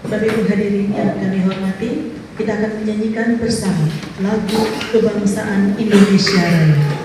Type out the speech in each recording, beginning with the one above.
Bapak Ibu hadirin yang kami hormati, kita akan menyanyikan bersama lagu kebangsaan Indonesia Raya.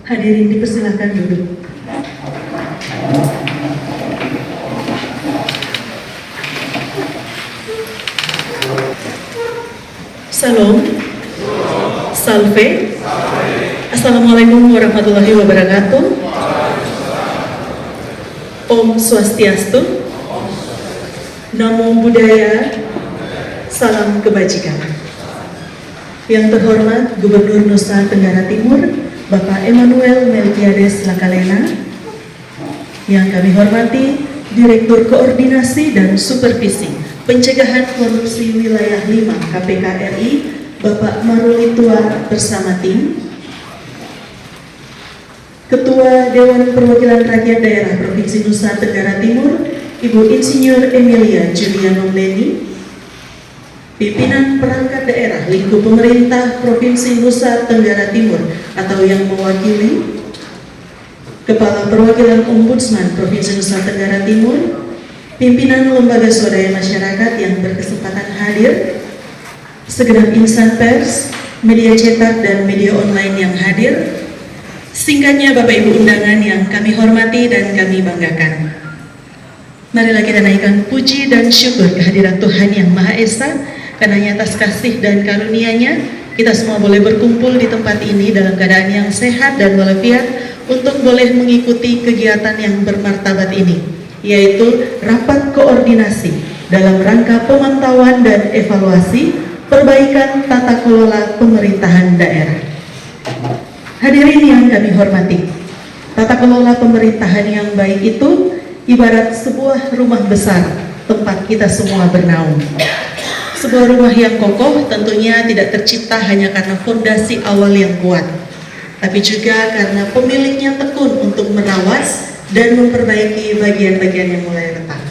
Hadirin dipersilakan duduk. Salam, salve, Assalamualaikum warahmatullahi wabarakatuh. Om Swastiastu, Namo Buddhaya, salam kebajikan. Yang terhormat Gubernur Nusa Tenggara Timur, Bapak Emmanuel Melkiades Lakalena, yang kami hormati Direktur Koordinasi dan Supervisi Pencegahan Korupsi Wilayah 5 KPK RI, Bapak Marulitua bersama tim, Ketua Dewan Perwakilan Rakyat Daerah Provinsi Nusa Tenggara Timur, Ibu Insinyur Emilia Juliano Leni, Pimpinan Perangkat Daerah Lingkup Pemerintah Provinsi Nusa Tenggara Timur atau yang mewakili, Kepala Perwakilan Ombudsman Provinsi Nusa Tenggara Timur, pimpinan Lembaga Swadaya Masyarakat yang berkesempatan hadir, segenap insan pers, media cetak dan media online yang hadir, singkatnya Bapak Ibu undangan yang kami hormati dan kami banggakan. Marilah kita naikkan puji dan syukur kehadiran Tuhan Yang Maha Esa, karena atas kasih dan karunia-Nya kita semua boleh berkumpul di tempat ini dalam keadaan yang sehat dan walafiat untuk boleh mengikuti kegiatan yang bermartabat ini, yaitu rapat koordinasi dalam rangka pemantauan dan evaluasi perbaikan tata kelola pemerintahan daerah. Hadirin yang kami hormati, tata kelola pemerintahan yang baik itu ibarat sebuah rumah besar tempat kita semua bernaung. Sebuah rumah yang kokoh tentunya tidak tercipta hanya karena fondasi awal yang kuat, tapi juga karena pemiliknya tekun untuk merawat dan memperbaiki bagian-bagian yang mulai retak.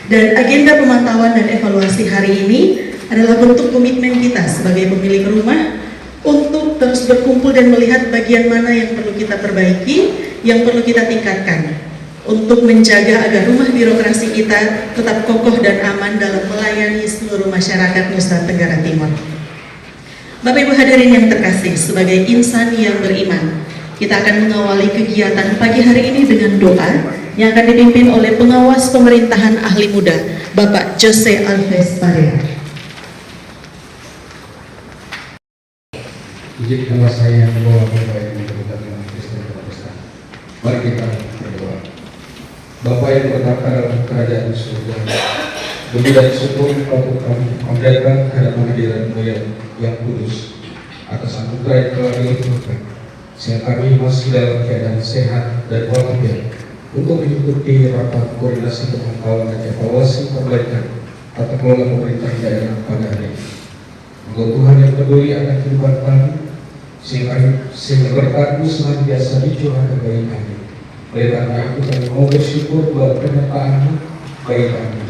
Dan agenda pemantauan dan evaluasi hari ini adalah bentuk komitmen kita sebagai pemilik rumah untuk terus berkumpul dan melihat bagian mana yang perlu kita perbaiki, yang perlu kita tingkatkan untuk menjaga agar rumah birokrasi kita tetap kokoh dan aman dalam melayani seluruh masyarakat Nusa Tenggara Timur. Bapak Ibu hadirin yang terkasih, sebagai insan yang beriman, kita akan mengawali kegiatan pagi hari ini dengan doa yang akan dipimpin oleh pengawas pemerintahan ahli muda, Bapak Jose Alves Parea. Izinkanlah saya membawa Bapak yang berkata dengan Kristus Protestan. Mari kita berdoa. Bapa yang berkata dalam kerajaan surga, puji dan syukur patut kami panjatkan kehadiran hadiratmu yang kudus atas anugerah yang telah dilimpahkan, sehingga kami masih dalam keadaan sehat dan walafiat untuk mengikuti rapat koordinasi pemantauan dan evaluasi perbaikan tata kelola pemerintah daerah pada hari ini. Semoga Tuhan yang peduli akan kehidupan kami, sehingga berkat-Mu senantiasa dicurahkan bagi kami. Oleh karena itu kami mau bersyukur buat penyertaan-Mu bagi kami,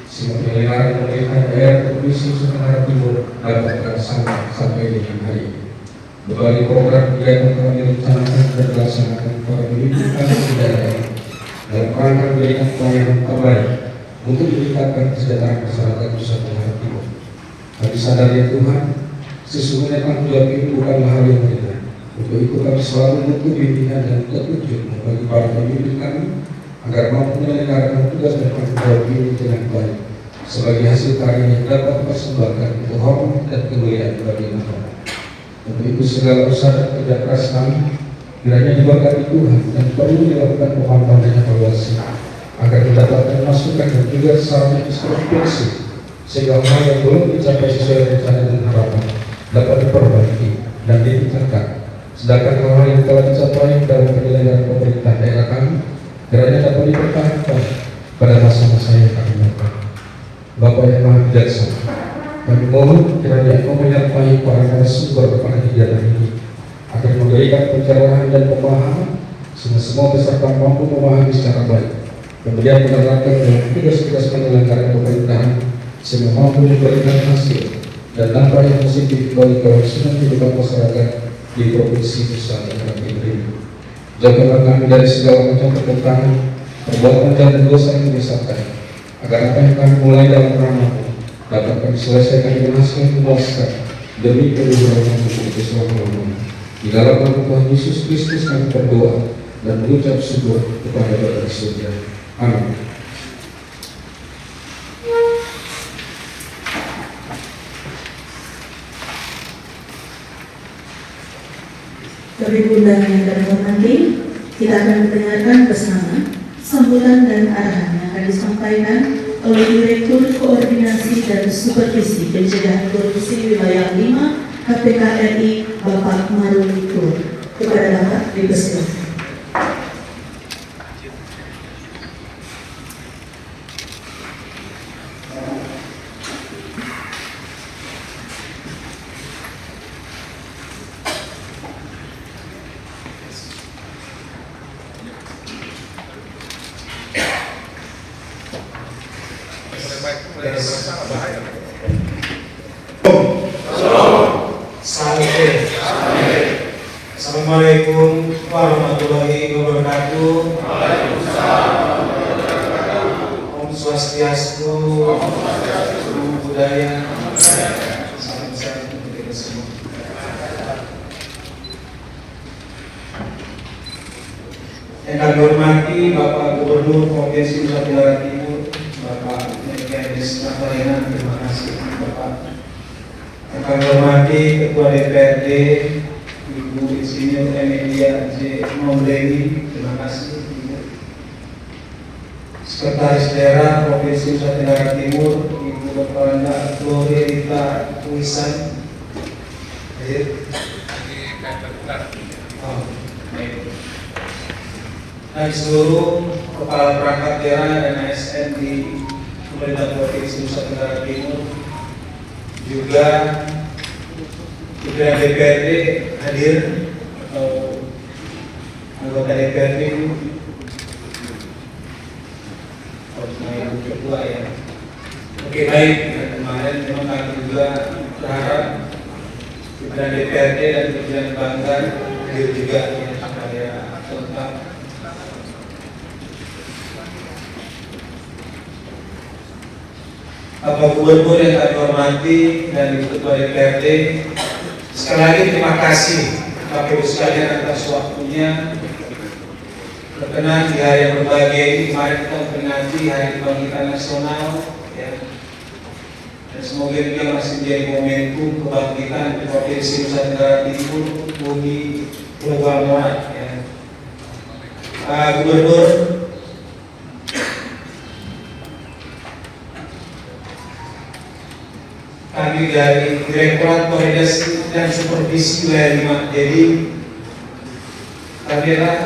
sehingga penyelenggaraan pemerintahan daerah Provinsi Nusa Tenggara Timur dapat terlaksana sampai dengan hari ini. Berbagai program kegiatan kami rencanakan dan dilaksanakan pada pemimpin kami di daerah ini dalam rangka memberikan pelayanan terbaik untuk meningkatkan kesejahteraan masyarakat Nusa Tenggara Timur. Kami sadar ya Tuhan, sesungguhnya tanggung jawab ini bukanlah hal yang ringan. Untuk itu kami selalu menuntut bimbingan dan petunjuk bagi para pemimpin kami agar mampu menyelenggarakan tugas dan tanggung jawab ini dengan baik, sebagai hasil karya yang dapat dipersembahkan untuk hormat dan kemuliaan bagi nama. Untuk itu segala usaha dan kerja keras kami kiranya diberkati Tuhan dan perlu dilakukan pemantauan dan evaluasi agar mendapatkan masukan dan juga saran introspeksi, sehingga hal yang belum dicapai sesuai rencana dan harapan dapat diperbaiki dan ditingkatkan. Sedangkan hal yang telah dicapai dalam penyelenggaraan pemerintah daerah kami kiranya dapat dipertahankan pada masa-masa yang akan datang. Bapak yang Maha Bijaksana, kami mohon kiranya Engkau menyertai para narasumber pada kegiatan ini agar memberikan pencerahan dan pemahaman sehingga semua peserta mampu memahami secara baik, kemudian menerapkan dalam tugas-tugas penyelenggaraan pemerintahan sehingga mampu memberikan hasil dan dampak yang positif bagi kelangsungan kehidupan masyarakat di Provinsi Nusa Tenggara Timur ini. Jagalah kami dari segala macam pertentangan, perbuatan dan dosa yang menyesatkan, agar apa yang kami mulai dalam rahmat-Mu dapat kami selesaikan dengan hasil yang memuaskan demi keluhuran Tuhan selama-lamanya. Di dalam nama Tuhan Yesus Kristus kami berdoa dan mengucap syukur kepada Bapa di surga. Amin. Bapak Ibu yang kami hormati, kita akan mendengarkan bersama sambutan dan arahan yang akan disampaikan oleh Direktur Koordinasi dan Supervisi Pencegahan Korupsi Wilayah 5 KPK RI Bapak Maruli Kur. Kepada Bapak dipersilakan. Assalamualaikum warahmatullahi wabarakatuh. Om Swastiastu, Namo Buddhaya. Salam sehat untuk kita semua. Yang kami hormati Bapak Gubernur Provinsi Nusa Tenggara Timur, Bapak Mendes Natalina, terima kasih Bapak. Yang kami hormati Ketua DPRD Ibu Insinyur Emilia J. Mauleni, terima kasih Ibu. Sekretaris Daerah Provinsi Nusa Tenggara Timur Ibu Bapak Gloria Rita Wisan. Dan seluruh kepala perangkat daerah dan ASN di pemerintah Provinsi Nusa Tenggara Timur, juga pimpinan DPRD hadir atau anggota DPRD Oke, baik. Kemarin memang kami juga berharap pimpinan DPRD dan pimpinan Banggar hadir juga ya, supaya lengkap. Bapak Gubernur yang kami hormati dan Ibu Ketua DPRD, sekali lagi terima kasih Bapak Ibu sekalian atas waktunya berkenan di hari yang berbahagia ini. Kemarin kita memperingati Hari Kebangkitan Nasional, ya. Dan semoga juga masih menjadi momentum kebangkitan di Provinsi Nusa Tenggara Timur, bumi Pulau Bangka, ya. Pak Gubernur, kami dari Direktorat Koordinasi dan Supervisi Wilayah 5, jadi kami adalah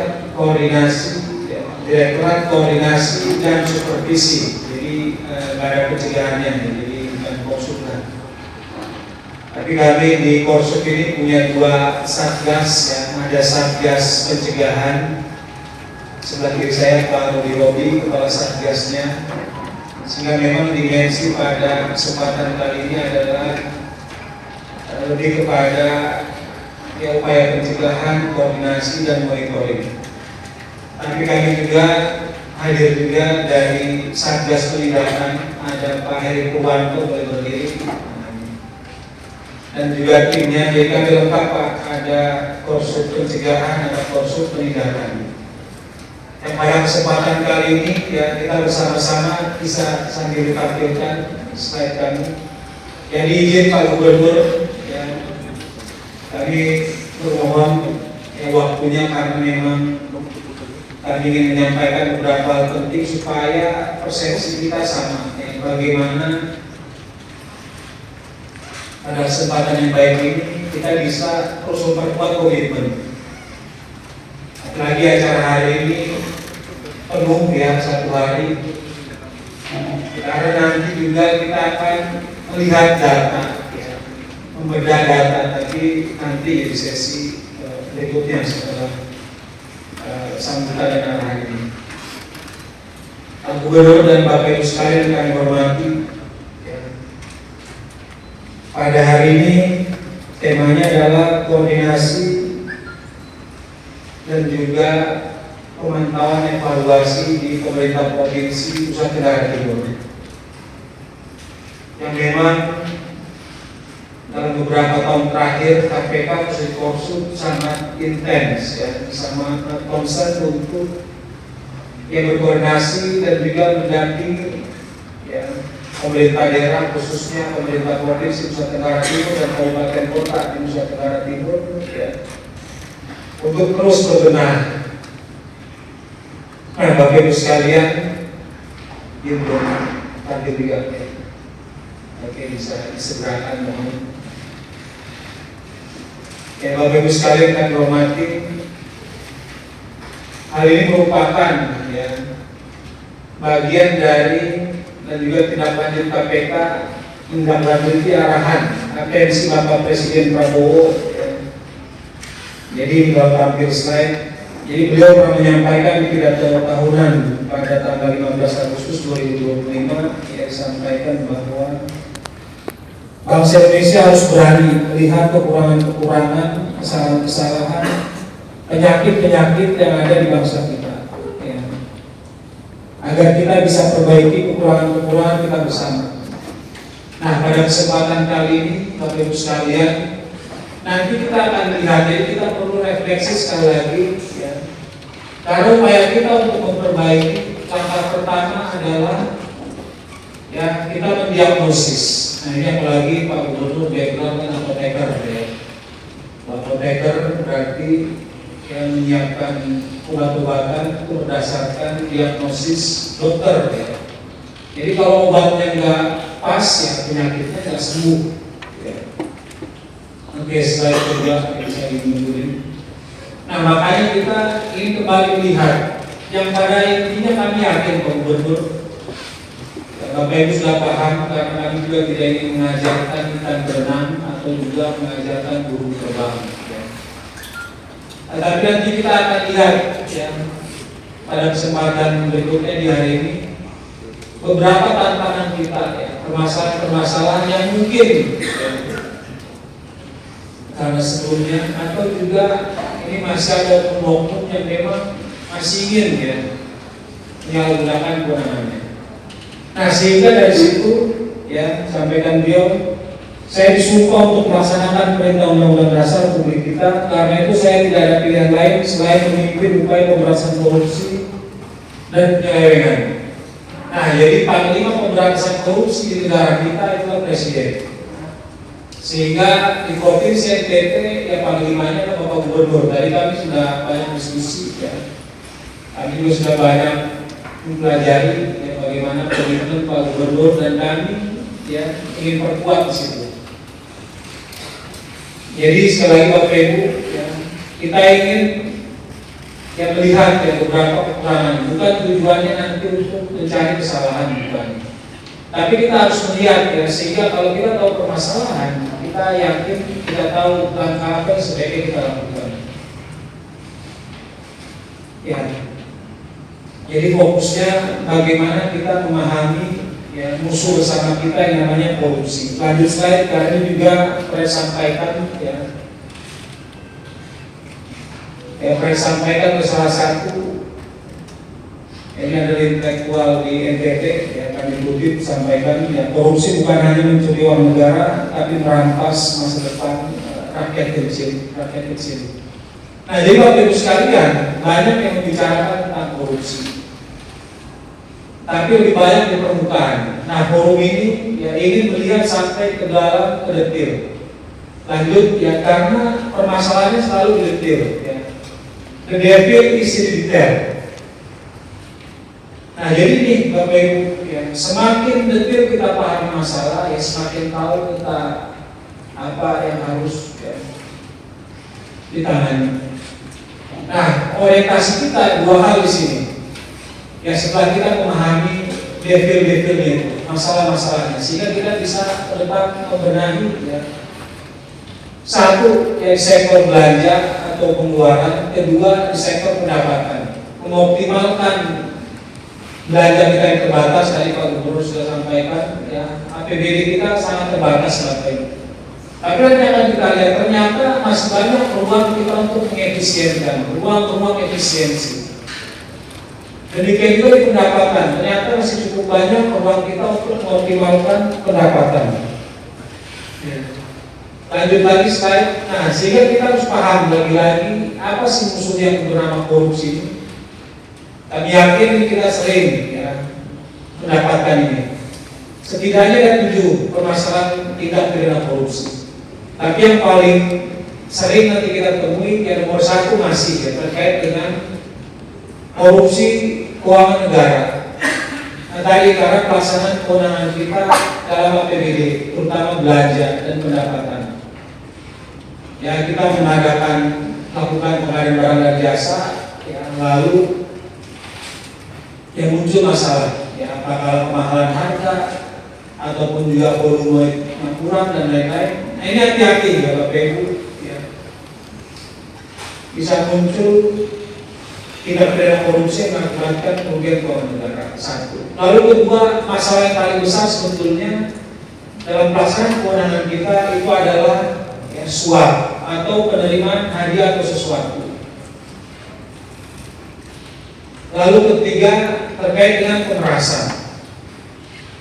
Direktorat Koordinasi dan Supervisi, jadi badan pencegahannya, jadi bukan konsultan. Tapi kami di Korsup ini punya 2 satgas, ya. Ada satgas pencegahan, sebelah kiri saya Pak Rudi Robi, kepala satgasnya. Sehingga memang dimensi pada kesempatan kali ini adalah lebih kepada ya, upaya pencegahan, koordinasi dan monitoring. Tapi kami juga hadir juga dari Satgas Penindakan, ada Pak Heri Purwanto boleh berdiri, dan juga timnya. Jadi kami lengkap Pak, ada Korsup Pencegahan, ada Korsup Penindakan. Yang pada kesempatan kali ini ya kita bersama-sama bisa sambil ditampilkan slide kami. Yang diizin Pak Gubernur, ya, kami bermohon ya, waktunya karena memang kami ingin menyampaikan beberapa hal penting supaya persepsi kita sama. Ya, bagaimana pada kesempatan yang baik ini kita bisa terus memperkuat komitmen. Apalagi acara hari ini penuh ya 1 hari, karena nanti juga kita akan melihat data, ya, membedah data, tapi nanti di sesi berikutnya setelah sambutan dan arahan ini. Pak Gubernur dan Bapak Ibu sekalian kami hormati, ya, pada hari ini temanya adalah koordinasi dan juga pemantauan evaluasi di pemerintah provinsi Nusa Tenggara Timur, yang memang dalam beberapa tahun terakhir KPK khusus Korsup sangat intens, ya, sama concern untuk yang berkoordinasi dan juga mendampingi ya, pemerintah daerah khususnya pemerintah provinsi Nusa Tenggara Timur dan kabupaten kota di Nusa Tenggara Timur, ya, untuk terus berbenah. Nah, Bapak Ibu sekalian, itu tadi juga, ya. Oke, bisa disegerakan mohon. Ya, Bapak Ibu sekalian kami hormati, hal ini merupakan ya, bagian dari dan juga tindak lanjut KPK menindaklanjuti arahan atensi Bapak Presiden Prabowo. Ya. Jadi kalau tampil slide. Jadi beliau pernah menyampaikan di pidato tahunan pada tanggal 15 Agustus 2025 yang disampaikan bahwa bangsa Indonesia harus berani melihat kekurangan-kekurangan, kesalahan-kesalahan, penyakit-penyakit yang ada di bangsa kita, ya, agar kita bisa perbaiki kekurangan-kekurangan kita bersama. Nah, pada kesempatan kali ini, Bapak Ibu sekalian, nanti kita akan lihat, jadi kita perlu refleksi sekali lagi, ya. Karena upaya kita untuk memperbaiki, langkah pertama adalah ya kita mendiagnosis. Nah, ini apalagi Pak Gubernur background kan apoteker, ya. Apoteker berarti yang menyiapkan obat-obatan itu berdasarkan diagnosis dokter, ya. Jadi kalau obatnya nggak pas, ya penyakitnya nggak sembuh, ya. Oke, slide kedua bisa dimundurin. Nah, makanya kita ingin kembali melihat yang pada intinya kami yakin Pak Gubernur, Bapak Ibu sudah paham karena kami juga tidak ingin mengajarkan ikan berenang atau juga mengajarkan burung terbang. Ya. Tapi nanti kita akan lihat ya, pada kesempatan berikutnya di hari ini beberapa tantangan kita, ya, permasalahan-permasalahan yang mungkin karena sebelumnya, atau juga ini masih ada oknum yang memang masih ingin menyalahgunakan kewenangannya. Nah, sehingga dari situ sampaikan beliau, saya disumpah untuk melaksanakan perintah Undang-Undang Dasar Republik kita. Karena itu saya tidak ada pilihan lain selain memimpin upaya pemberantasan korupsi dan penyelewengan. Nah, jadi Panglima pemberantasan korupsi di negara kita itulah Presiden. Sehingga di Provinsi NTT Panglimanya adalah Bapak Gubernur. Tadi kami sudah banyak diskusi kami juga sudah banyak mempelajari bagaimana komitmen Pak Gubernur, dan kami ingin perkuat di situ. Jadi sekali lagi Bapak Ibu, kita ingin melihat beberapa kekurangan. Bukan tujuannya nanti untuk mencari kesalahan, bukan. Tapi kita harus melihat sehingga kalau kita tahu permasalahan, kita yakin kita tahu langkah apa yang sebaiknya kita lakukan. Jadi fokusnya bagaimana kita memahami musuh bersama kita yang namanya korupsi. Lanjut slide, karena ini juga saya sampaikan saya sampaikan ke salah satu ini adalah intelektual di NTT kami kutip sampaikan korupsi bukan hanya mencuri uang negara tapi merampas masa depan rakyat kecil. Nah, jadi Bapak Ibu sekalian, banyak yang membicarakan tentang korupsi, tapi lebih banyak di permukaan. Nah, forum ini ingin melihat sampai ke dalam, ke detail. Lanjut karena permasalahannya selalu di detail. The devil is in detail. Nah, jadi nih Bapak Ibu, semakin detail kita pahami masalah, semakin tahu kita apa yang harus ditangani. Nah, orientasi kita dua hal di sini. Setelah kita memahami devil-devilnya itu, masalah-masalahnya, sehingga kita bisa ke depan membenahi satu sektor belanja atau pengeluaran, kedua di sektor pendapatan, mengoptimalkan belanja kita yang terbatas. Tadi Pak Gubernur sudah sampaikan APBD kita sangat terbatas Bapak Ibu. Tapi nanti akan kita lihat ternyata masih banyak ruang kita untuk mengefisienkan, ruang efisiensi. Demikian juga di pendapatan, ternyata masih cukup banyak ruang kita untuk mengoptimalkan pendapatan. Lanjut lagi slide. Nah, sehingga kita harus paham lagi apa sih musuh yang bernama korupsi ini. Kami yakin kita sering mendapatkan ini. Setidaknya ada 7 permasalahan tindak pidana korupsi. Tapi yang paling sering nanti kita temui nomor 1 masih terkait dengan korupsi keuangan negara. Nah, tadi karena pelaksanaan kewenangan kita dalam APBD, terutama belanja dan pendapatan. Kita melakukan pengadaan barang dan jasa, lalu yang muncul masalah, apakah kemahalan harga ataupun juga volume yang kurang dan lain-lain. Nah, ini hati-hati Bapak Ibu, bisa muncul tindak pidana korupsi yang mengakibatkan kerugian keuangan negara. 1. Lalu kedua, masalah yang paling besar sebetulnya dalam pelaksanaan kewenangan kita itu adalah suap atau penerimaan hadiah atau sesuatu. Lalu ketiga, terkait dengan pemerasan.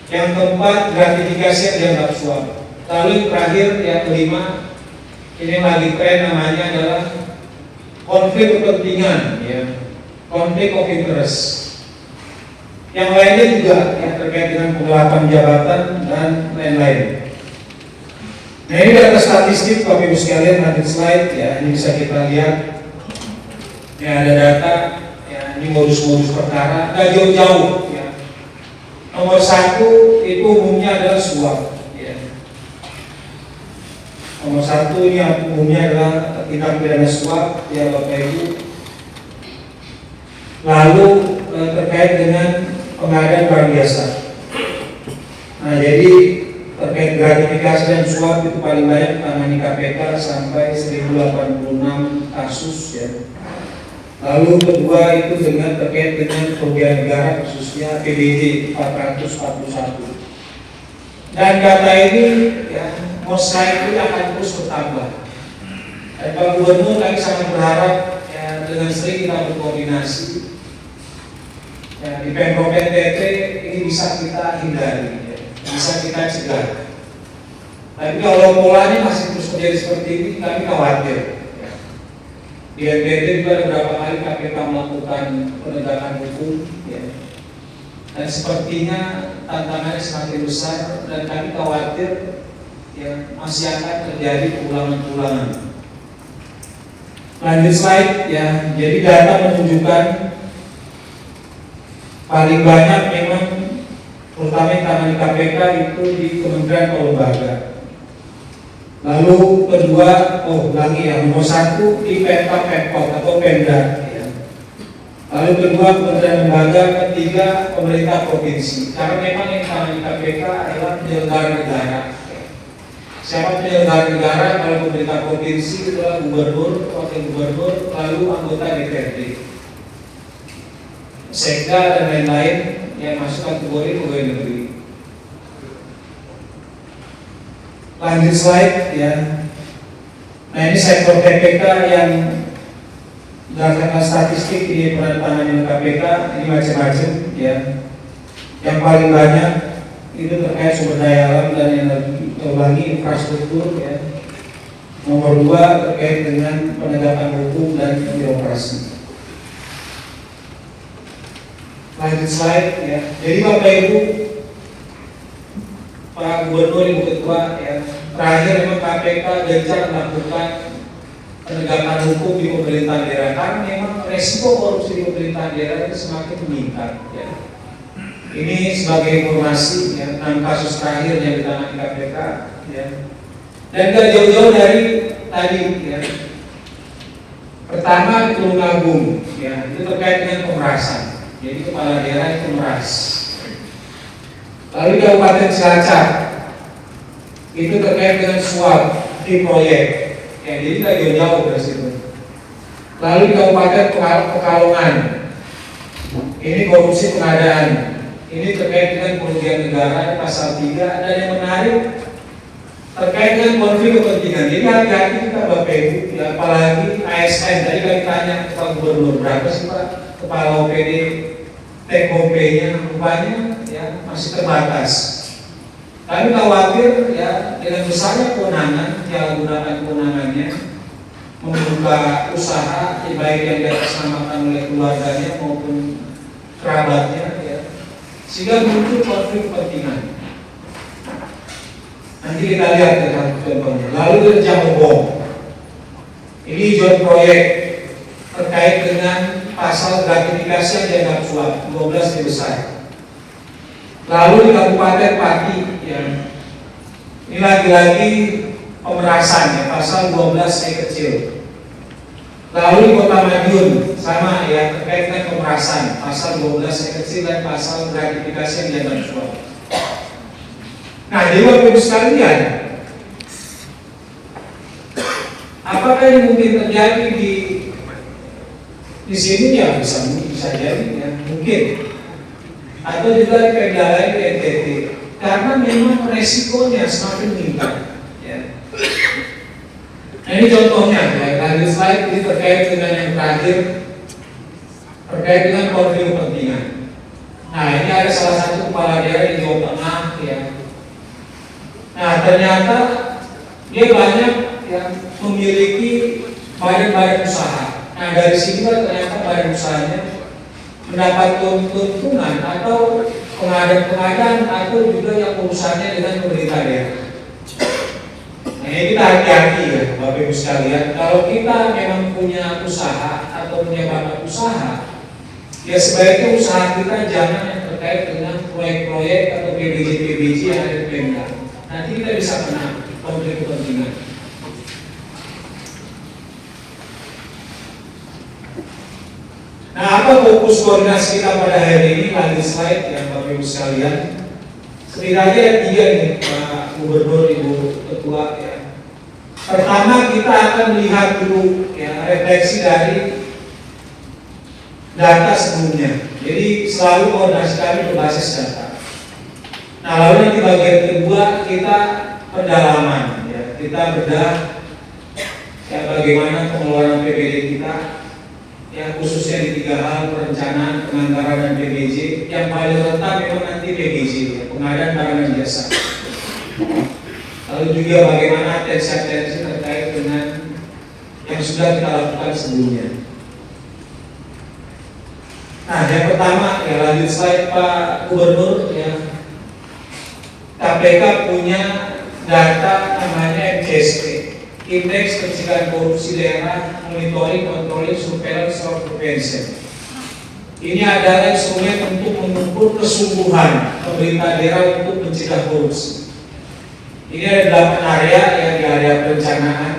Yang keempat, gratifikasi yang dianggap suap. Lalu yang terakhir, yang kelima, ini lagi tren namanya adalah konflik kepentingan, konflik of interest. Yang lainnya juga yang terkait dengan penggelapan jabatan dan lain-lain. Nah, ini data statistik Bapak Ibu sekalian, nanti slide ini bisa kita lihat. Ini ada data, ini modus-modus perkara, nggak jauh-jauh. Nomor 1 itu umumnya adalah suap. Nomor 1 ini umumnya adalah tindak pidana suap, Bapak Ibu. Lalu terkait dengan pengadaan barang jasa. Nah, jadi terkait gratifikasi dan suap itu paling banyak ditangani KPK sampai 1086 kasus. Lalu kedua itu dengan terkait dengan kerugian negara, khususnya APBD 441. Dan data ini ya most likely akan terus bertambah. Dan Pak Gubernur, kami sangat berharap ya, dengan sering kita berkoordinasi ya, di Pemprov NTT ini bisa kita hindari, ya, bisa kita cegah. Tapi kalau polanya masih terus menjadi seperti ini, kami khawatir. Ya. Di NTT juga ada beberapa kali KPK melakukan penegakan hukum, ya. Dan sepertinya tantangannya semakin besar dan kami khawatir ya, masih akan terjadi pengulangan-pengulangan. Lanjut slide ya, jadi data menunjukkan paling banyak memang terutama yang tangani KPK itu di kementerian atau lembaga. Lalu kedua, nomor 1 di Pemkot atau Pemda. Ya. Lalu kedua kementerian lembaga, ketiga pemerintah provinsi. Karena memang yang tangani KPK adalah penyelenggara negara. Siapa penyelenggara negara? Kalau pemerintah provinsi adalah gubernur, wakil gubernur, lalu anggota DPRD, sekda dan lain-lain yang masuk kategori pegawai negeri. Lanjut slide ya. Nah ini sektor KPK yang berdasarkan statistik di penandatanganan KPK ini macam-macam ya. Yang paling banyak itu terkait sumber daya alam dan energi infrastruktur ya. Nomor 2 terkait dengan penegakan hukum dan birokrasi. Lanjut slide ya. Jadi Bapak Ibu, Pak Gubernur, Ibu Ketua ya, terakhir memang KPK gencar melakukan penegakan hukum di pemerintahan daerah karena memang resiko korupsi di pemerintahan daerah itu semakin meningkat ya. Ini sebagai informasi ya, 6 kasus terakhir yang ditangani KPK ya. Dan gak jauh-jauh dari tadi ya. Pertama Tulung Agung ya, itu terkait dengan pemerasan. Jadi kepala daerah itu meras. Lalu Kabupaten Cilacap itu terkait dengan suap di proyek. Ya, jadi gak jauh-jauh dari situ. Lalu di Kabupaten Pekalongan ini korupsi pengadaan. Ini terkait dengan kerugian negara pasal 3 dan yang menarik terkait dengan konflik kepentingan. Jadi hati-hati kita Bapak Ibu, ya, apalagi ASN. Tadi kami tanya ke Pak Gubernur berapa sih Pak kepala OPD TKP-nya, rupanya ya masih terbatas. Kami khawatir ya dengan besarnya kewenangan, yang gunakan kewenangannya membuka usaha baik yang diatasnamakan oleh keluarganya maupun kerabatnya ya, sehingga muncul konflik kepentingan. Nanti kita lihat ya contohnya. Lalu kerja bom. Ini joint proyek terkait dengan pasal gratifikasi yang dianggap suap 12 besar. Lalu di Kabupaten Pati ya, ini lagi-lagi pemerasan ya, pasal 12 kecil. Lalu di Kota Madiun sama ya, terkait dengan pemerasan pasal 12 kecil dan pasal gratifikasi yang dianggap suap. Nah, jadi Bapak Ibu sekalian, apakah ini mungkin terjadi di sini ya bisa jadi ya mungkin, atau juga di Pemda lain di NTT, karena memang resikonya semakin meningkat. Ya. Nah ini contohnya, ya, lanjut slide ini terkait dengan yang terakhir, terkait dengan konflik kepentingan. Nah ini ada salah satu kepala daerah di Jawa Tengah ya. Nah ternyata dia banyak yang memiliki badan-badan usaha. Nah dari sini ternyata badan usahanya mendapat keuntungan atau pengadaan atau juga yang urusannya dengan pemerintah daerah. Nah ini kita hati-hati ya Bapak Ibu sekalian. Kalau kita memang punya usaha atau punya badan usaha, ya sebaiknya usaha kita jangan yang terkait dengan proyek-proyek atau PBJ yang ada di Pemda. Nanti kita bisa kena konflik kepentingan. Nah, apa fokus koordinasi kita pada hari ini? Lanjut slide yang Bapak Ibu sekalian. Setidaknya ada 3 nih Pak Gubernur, Ibu Ketua ya. Pertama kita akan melihat dulu ya refleksi dari data sebelumnya. Jadi selalu koordinasi kami berbasis data. Nah, lalu nanti bagian kedua kita pendalaman, ya. Kita bedah ya bagaimana pengelolaan PBJ kita, ya khususnya di 3 hal: perencanaan, penganggaran, dan PBJ. Yang paling rentan memang nanti PBJ, ya, pengadaan barang dan jasa. Lalu juga bagaimana atensi-atensi terkait dengan yang sudah kita lakukan sebelumnya. Nah, yang pertama, ya lanjut slide Pak Gubernur, ya. KPK punya data namanya MCSP, Indeks Pencegahan Korupsi Daerah, Monitoring, Controlling, Surveillance, of Prevention. Ini adalah instrumen untuk mengukur kesungguhan pemerintah daerah untuk mencegah korupsi. Ini ada 8 area, yang di area perencanaan,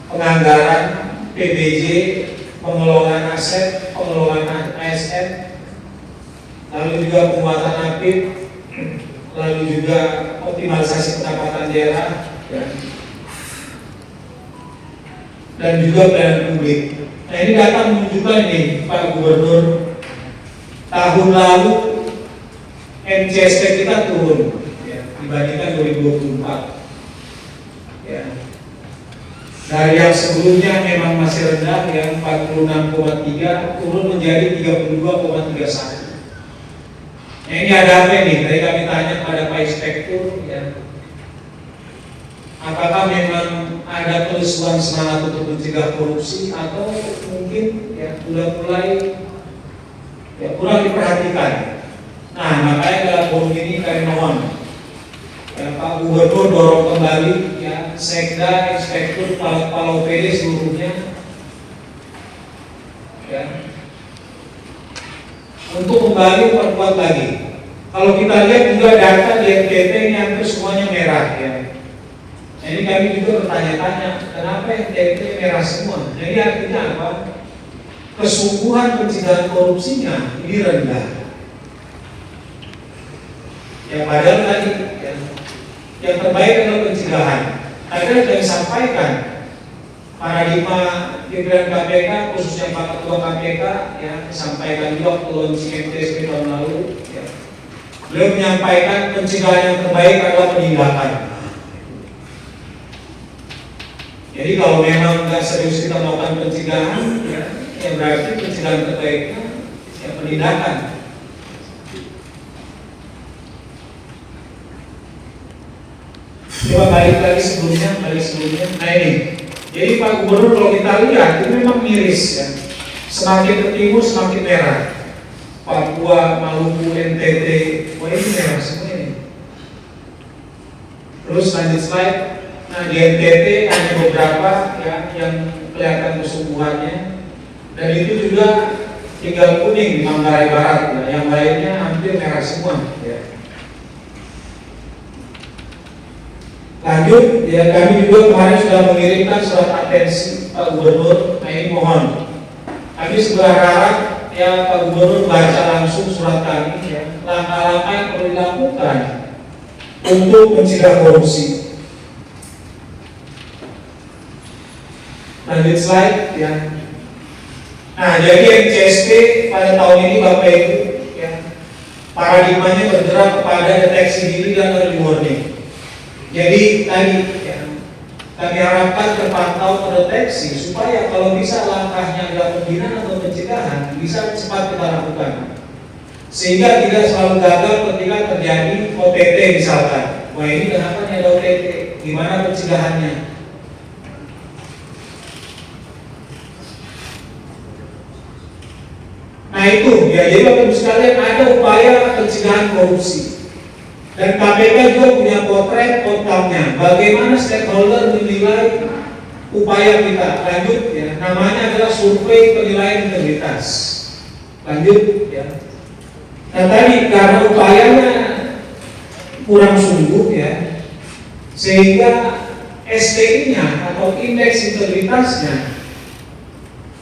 penganggaran, PBJ, pengelolaan aset, pengelolaan ASN, lalu juga penguatan APIP, lalu juga optimalisasi pendapatan daerah, ya, dan juga pelayanan publik. Nah, ini data menunjukkan nih Pak Gubernur, tahun lalu MCSP kita turun, ya, dibandingkan 2024. Ya. Dari yang sebelumnya memang masih rendah, yang 46,3 turun menjadi 32,31. Nah, ini ada apa nih? Tadi kami tanya pada Pak Inspektur, ya, apakah memang ada kelusuan semangat untuk mencegah korupsi atau mungkin ya sudah mulai ya kurang diperhatikan. Nah, makanya dalam forum ini kami mohon ya, Pak Gubernur dorong kembali ya Sekda, Inspektur, Kepala OPD seluruhnya, ya, untuk kembali perkuat lagi. Kalau kita lihat juga data di NTT ini hampir semuanya merah, ya. Jadi kami juga bertanya-tanya, kenapa NTT merah semua? Jadi artinya apa? Kesungguhan pencegahan korupsinya ini rendah. Ya padahal tadi ya, yang terbaik adalah pencegahan. Tadi sudah disampaikan paradigma pimpinan KPK, khususnya Pak Ketua KPK, ya disampaikan juga waktu launching MTSP tahun lalu. Ya. Beliau menyampaikan pencegahan yang terbaik adalah penindakan. Jadi kalau memang nggak serius kita melakukan pencegahan, ya berarti pencegahan terbaiknya ya penindakan. Coba balik lagi sebelumnya. Nah ini, jadi Pak Gubernur kalau kita lihat itu memang miris, ya. Semakin ke timur semakin merah. Papua, Maluku, NTT, wah ini merah semua ini. Terus lanjut slide. Nah di NTT hanya beberapa ya yang kelihatan kesungguhannya, dan itu juga tinggal kuning di Manggarai Barat, ya. Yang lainnya hampir merah semua. Ya. Lanjut, ya kami juga kemarin sudah mengirimkan surat atensi Pak Gubernur. Nah ini mohon, kami sudah harap ya Pak Gubernur baca langsung surat kami, ya, langkah-langkah yang perlu dilakukan untuk mencegah korupsi. Lanjut slide, ya. Nah jadi MCSP pada tahun ini Bapak Ibu, ya, paradigmanya bergerak kepada deteksi dini dan early warning. Jadi tadi ya, kami harapkan terpantau terdeteksi supaya kalau bisa langkahnya adalah pembinaan atau pencegahan bisa cepat kita lakukan, sehingga tidak selalu gagal ketika terjadi OTT misalkan. Wah ini kenapa ada OTT? Gimana pencegahannya? Nah itu ya, jadi Bapak Ibu sekalian ada upaya pencegahan korupsi. Dan KPK juga punya potret outcome-nya. Bagaimana stakeholder menilai upaya kita? Lanjut, ya. Namanya adalah survei penilaian integritas. Lanjut, ya. Nah tadi karena upayanya kurang sungguh, ya, sehingga STI-nya atau indeks integritasnya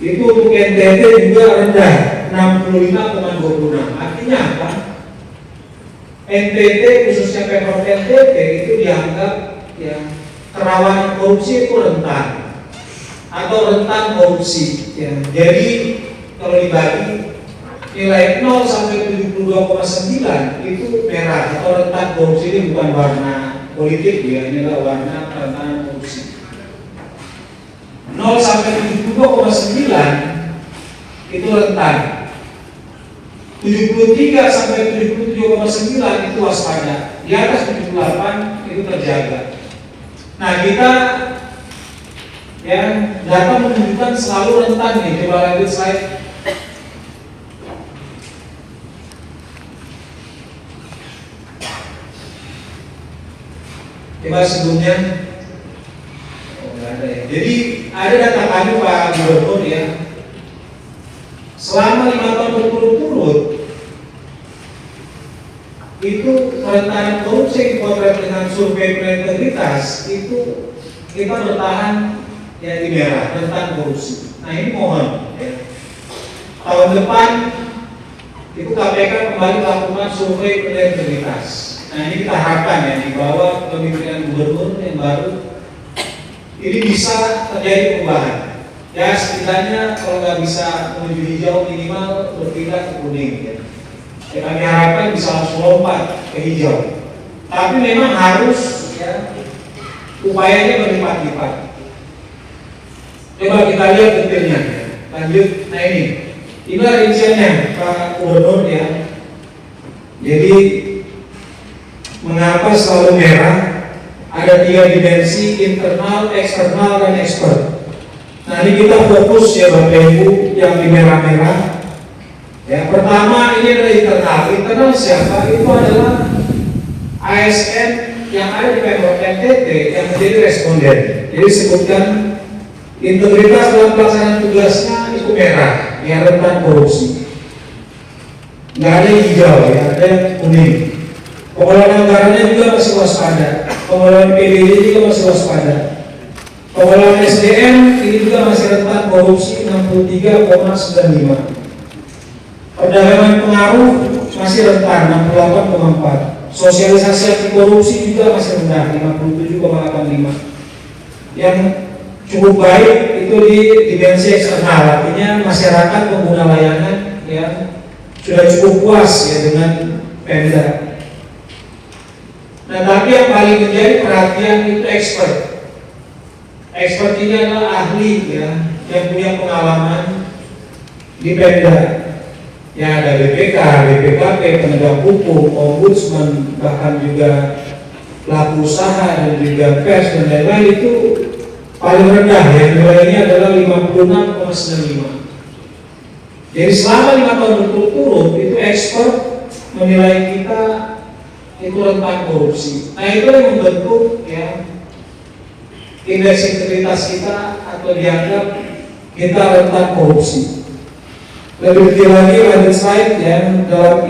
itu untuk NTT juga rendah, 65,26. Artinya apa? NTT khususnya Pemprov NTT itu dianggap ya kerawanan korupsi itu rentan atau rentan korupsi. Ya. Jadi kalau dibagi nilai 0 sampai 72,9 itu merah atau rentan korupsi. Ini bukan warna politik ya, ini adalah warna rentan korupsi. 0 sampai 72,9 itu rentan. 73 sampai 77,9 itu waspada. Di atas 78 itu terjaga. Nah, kita ya data menunjukkan selalu rentan nih. Coba lanjut slide. Coba sebelumnya. Oh, nggak ada ya. Jadi ada data kami Pak Gubernur ya. Selama 5 tahun berturut-turut itu kerentanan korupsi dipotret dengan survei integritas itu kita bertahan ya di merah, rentan korupsi. Nah ini mohon ya. Tahun depan itu KPK kembali melakukan survei integritas. Nah ini kita harapkan ya di bawah kepemimpinan gubernur yang baru ini bisa terjadi perubahan. Ya setidaknya kalau nggak bisa menuju hijau minimal berpindah ke kuning ya. Ya kami harapkan bisa langsung lompat ke hijau. Tapi memang harus ya upayanya berlipat-lipat. Coba kita lihat detailnya. Lanjut, nah ini rinciannya Pak Gubernur ya. Jadi mengapa selalu merah? Ada 3 dimensi, internal, eksternal, dan expert. Nah ini kita fokus ya Bapak Ibu yang di merah-merah. Ya pertama ini adalah internal. Internal siapa? Itu adalah ASN yang ada di Pemprov NTT yang menjadi responden. Jadi sebutkan integritas dalam pelaksanaan tugasnya itu merah, yang rentan korupsi. Nggak ada hijau ya, ada kuning. Pengelolaan anggarannya juga masih waspada. Pengelolaan PDB juga masih waspada. Pengelolaan SDM ini juga masih rentan korupsi 63,95. Perdagangan pengaruh masih rentan 68,4. Sosialisasi anti korupsi juga masih rendah 57,85. Yang cukup baik itu di dimensi eksternal, artinya masyarakat pengguna layanan ya sudah cukup puas ya dengan Pemda. Nah tapi yang paling menjadi perhatian itu expert. Expert ini adalah ahli ya yang punya pengalaman di Pemda. Ya ada BPK, BPKP, penegak hukum, ombudsman, bahkan juga pelaku usaha dan juga pers dan lain-lain itu paling rendah ya nilainya adalah 56,95. Jadi selama 5 tahun berturut-turut itu expert menilai kita itu rentan korupsi. Nah itu yang membentuk ya indeks integritas kita atau dianggap kita rentan korupsi. Lebih detail lagi lanjut slide ya dalam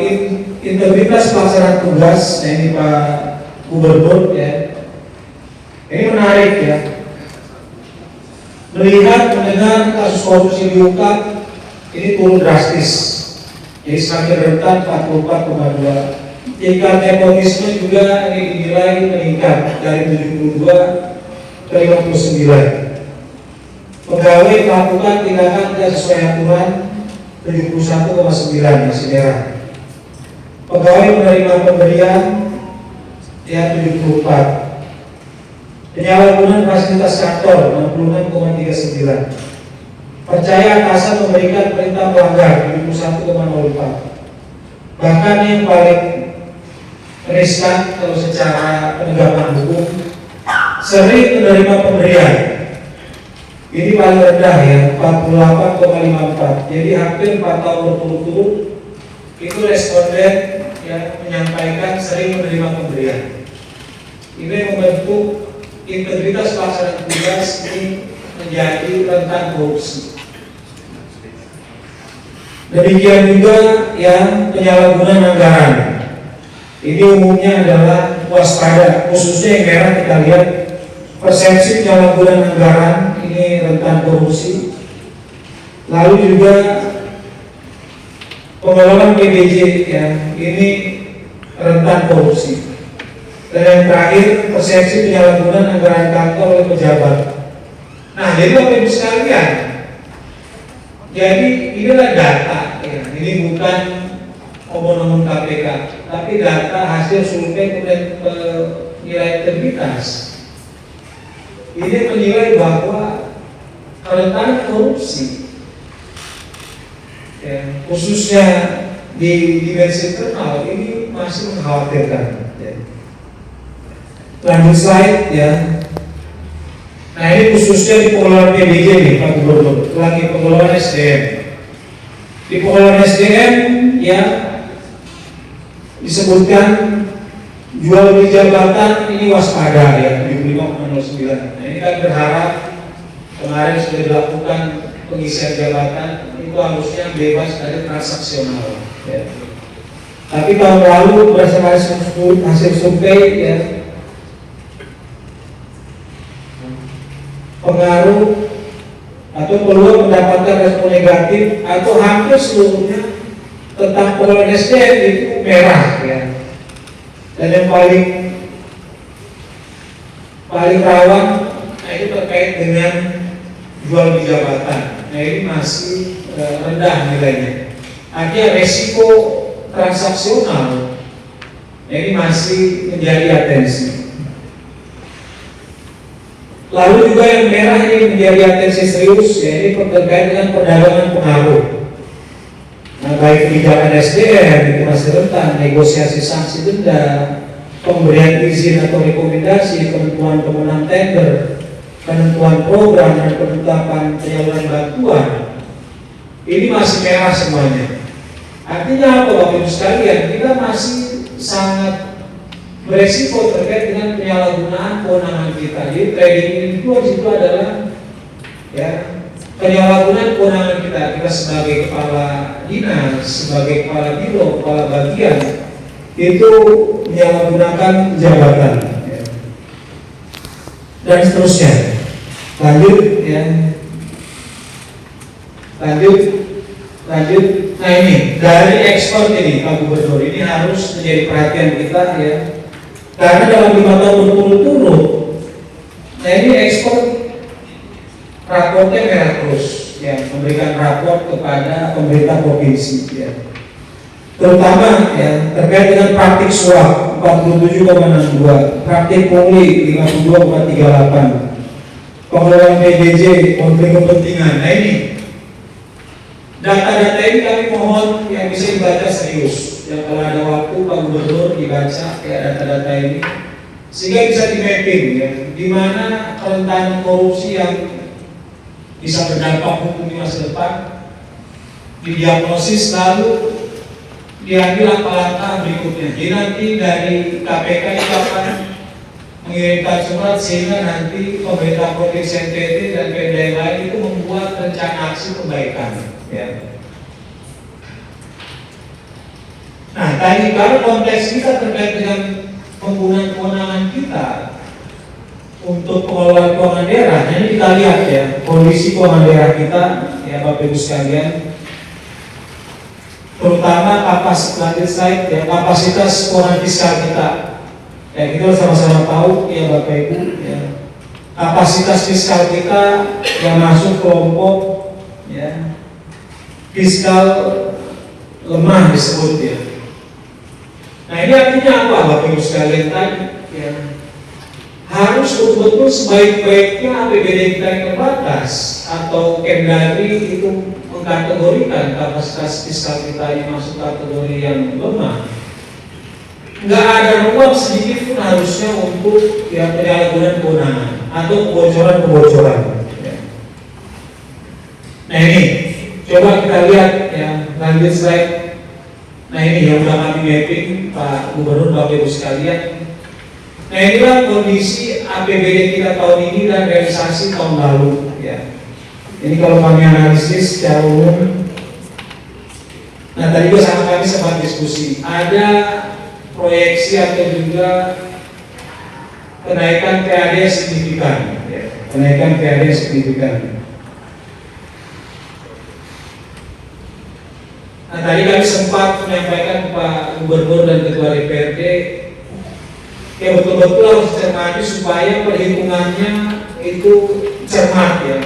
integritas pelaksanaan tugas. Nah ini Pak Gubernur ya. Ini menarik ya. Melihat mendengar kasus korupsi diungkap ini turun drastis. Jadi semakin rentan 44,2. Tingkat nepotisme juga ini dinilai meningkat dari 72 ke 59. Pegawai melakukan tindakan tidak sesuai aturan 71,9 masih merah. Pegawai menerima pemberian ya 74. Penyalahgunaan fasilitas kantor 66,39. Percaya atasan memberikan perintah melanggar 71,04. Bahkan yang paling riskan kalau secara penegakan hukum sering menerima pemberian. Ini paling rendah ya 48,54. Jadi hampir 4 tahun berturut-turut itu responden yang menyampaikan sering menerima pemberian. Ini membentuk integritas pelaksanaan tugas ini menjadi rentan korupsi. Demikian juga yang penyalahgunaan anggaran. Ini umumnya adalah waspada, khususnya yang merah kita lihat persepsi penyalahgunaan anggaran ini rentan korupsi. Lalu juga pengelolaan PBJ ya ini rentan korupsi. Dan yang terakhir persepsi penyalahgunaan anggaran kantor oleh pejabat. Nah jadi Bapak Ibu sekalian, jadi inilah data ya, ini Ini bukan omong-omong KPK, tapi data hasil survei nilai integritas. Ini menilai bahwa kerentanan korupsi, ya, khususnya di dimensi internal ini masih mengkhawatirkan. Ya. Lanjut slide ya. Nah ini khususnya di pengelolaan PBJ nih Pak Gubernur, lagi pengelolaan SDM. Di pengelolaan SDM ya disebutkan jual beli jabatan ini waspada ya 75,09. Nah ini kan berharap kemarin sudah dilakukan pengisian jabatan itu harusnya bebas dari transaksional. Ya. Tapi tahun lalu berdasarkan hasil survei ya pengaruh atau peluang mendapatkan respon negatif atau hampir seluruhnya tentang pengelolaan SDM itu merah ya. Dan yang paling rawan itu terkait dengan jual beli jabatan. Nah ini masih rendah nilainya. Artinya resiko transaksional ini masih menjadi atensi. Lalu juga yang merah ini menjadi atensi serius, ya ini terkait dengan perdagangan pengaruh. Nah, baik kebijakan SDM itu masih rentan, negosiasi sanksi denda, pemberian izin atau rekomendasi, penentuan pemenang tender, penentuan program dan penetapan penyaluran bantuan. Ini masih merah semuanya. Artinya apa Bapak Ibu sekalian? Kita masih sangat beresiko terkait dengan penyalahgunaan kewenangan kita. Jadi trading itu adalah ya penyalahgunaan kewenangan kita sebagai kepala dinas, sebagai kepala biro, kepala bagian itu menyalahgunakan jabatan ya. Dan seterusnya. Lanjut ya. Lanjut. Nah ini dari ekspor ini Pak Gubernur ini harus menjadi perhatian kita ya. Karena dalam 5 tahun berturut-turut, nah ini ekspor raportnya merah terus, ya, memberikan raport kepada pemerintah provinsi, ya. Terutama ya terkait dengan praktik suap 47,62, praktik pungli 52,38, pengelolaan PBJ, konflik kepentingan. Nah ini data-data ini kami mohon yang bisa dibaca serius. Yang kalau ada waktu Pak Gubernur dibaca ya data-data ini sehingga bisa di mapping ya, di mana kerentanan korupsi yang bisa berdampak hukum di masa depan didiagnosis lalu diambil langkah-langkah berikutnya. Jadi nanti dari KPK itu akan mengirimkan surat sehingga nanti pemerintah provinsi NTT dan Pemda yang lain itu membuat rencana aksi perbaikan ya. Nah, tadi kalau konteks kita terkait dengan penggunaan kewenangan kita untuk pengelolaan keuangan daerah, ini kita lihat ya kondisi keuangan daerah kita ya Bapak Ibu sekalian, terutama kapasitas keuangan fiskal kita. Ya kita sama-sama tahu ya Bapak Ibu ya, kapasitas fiskal kita yang masuk kelompok ya fiskal lemah disebut ya. Nah ini artinya apa Bapak Ibu sekalian tadi ya, harus betul-betul sebaik-baiknya APBD kita yang terbatas atau Kemdagri itu mengkategorikan kapasitas fiskal kita yang masuk kategori yang lemah. Nggak ada ruang sedikit pun harusnya untuk ya penyalahgunaan kewenangan atau kebocoran-kebocoran ya. Nah ini coba kita lihat ya, lanjut slide. Nah ini yang sudah kami mapping Pak Gubernur, Bapak Ibu sekalian. Nah inilah kondisi APBD kita tahun ini dan realisasi tahun lalu ya. Ini kalau kami analisis secara umum. Nah tadi juga sama kami sempat diskusi, ada proyeksi atau juga kenaikan PAD signifikan ya. Kenaikan PAD signifikan. Nah tadi kami sempat menyampaikan Pak Gubernur dan Ketua DPRD ya betul-betul harus cermati supaya perhitungannya itu cermat ya.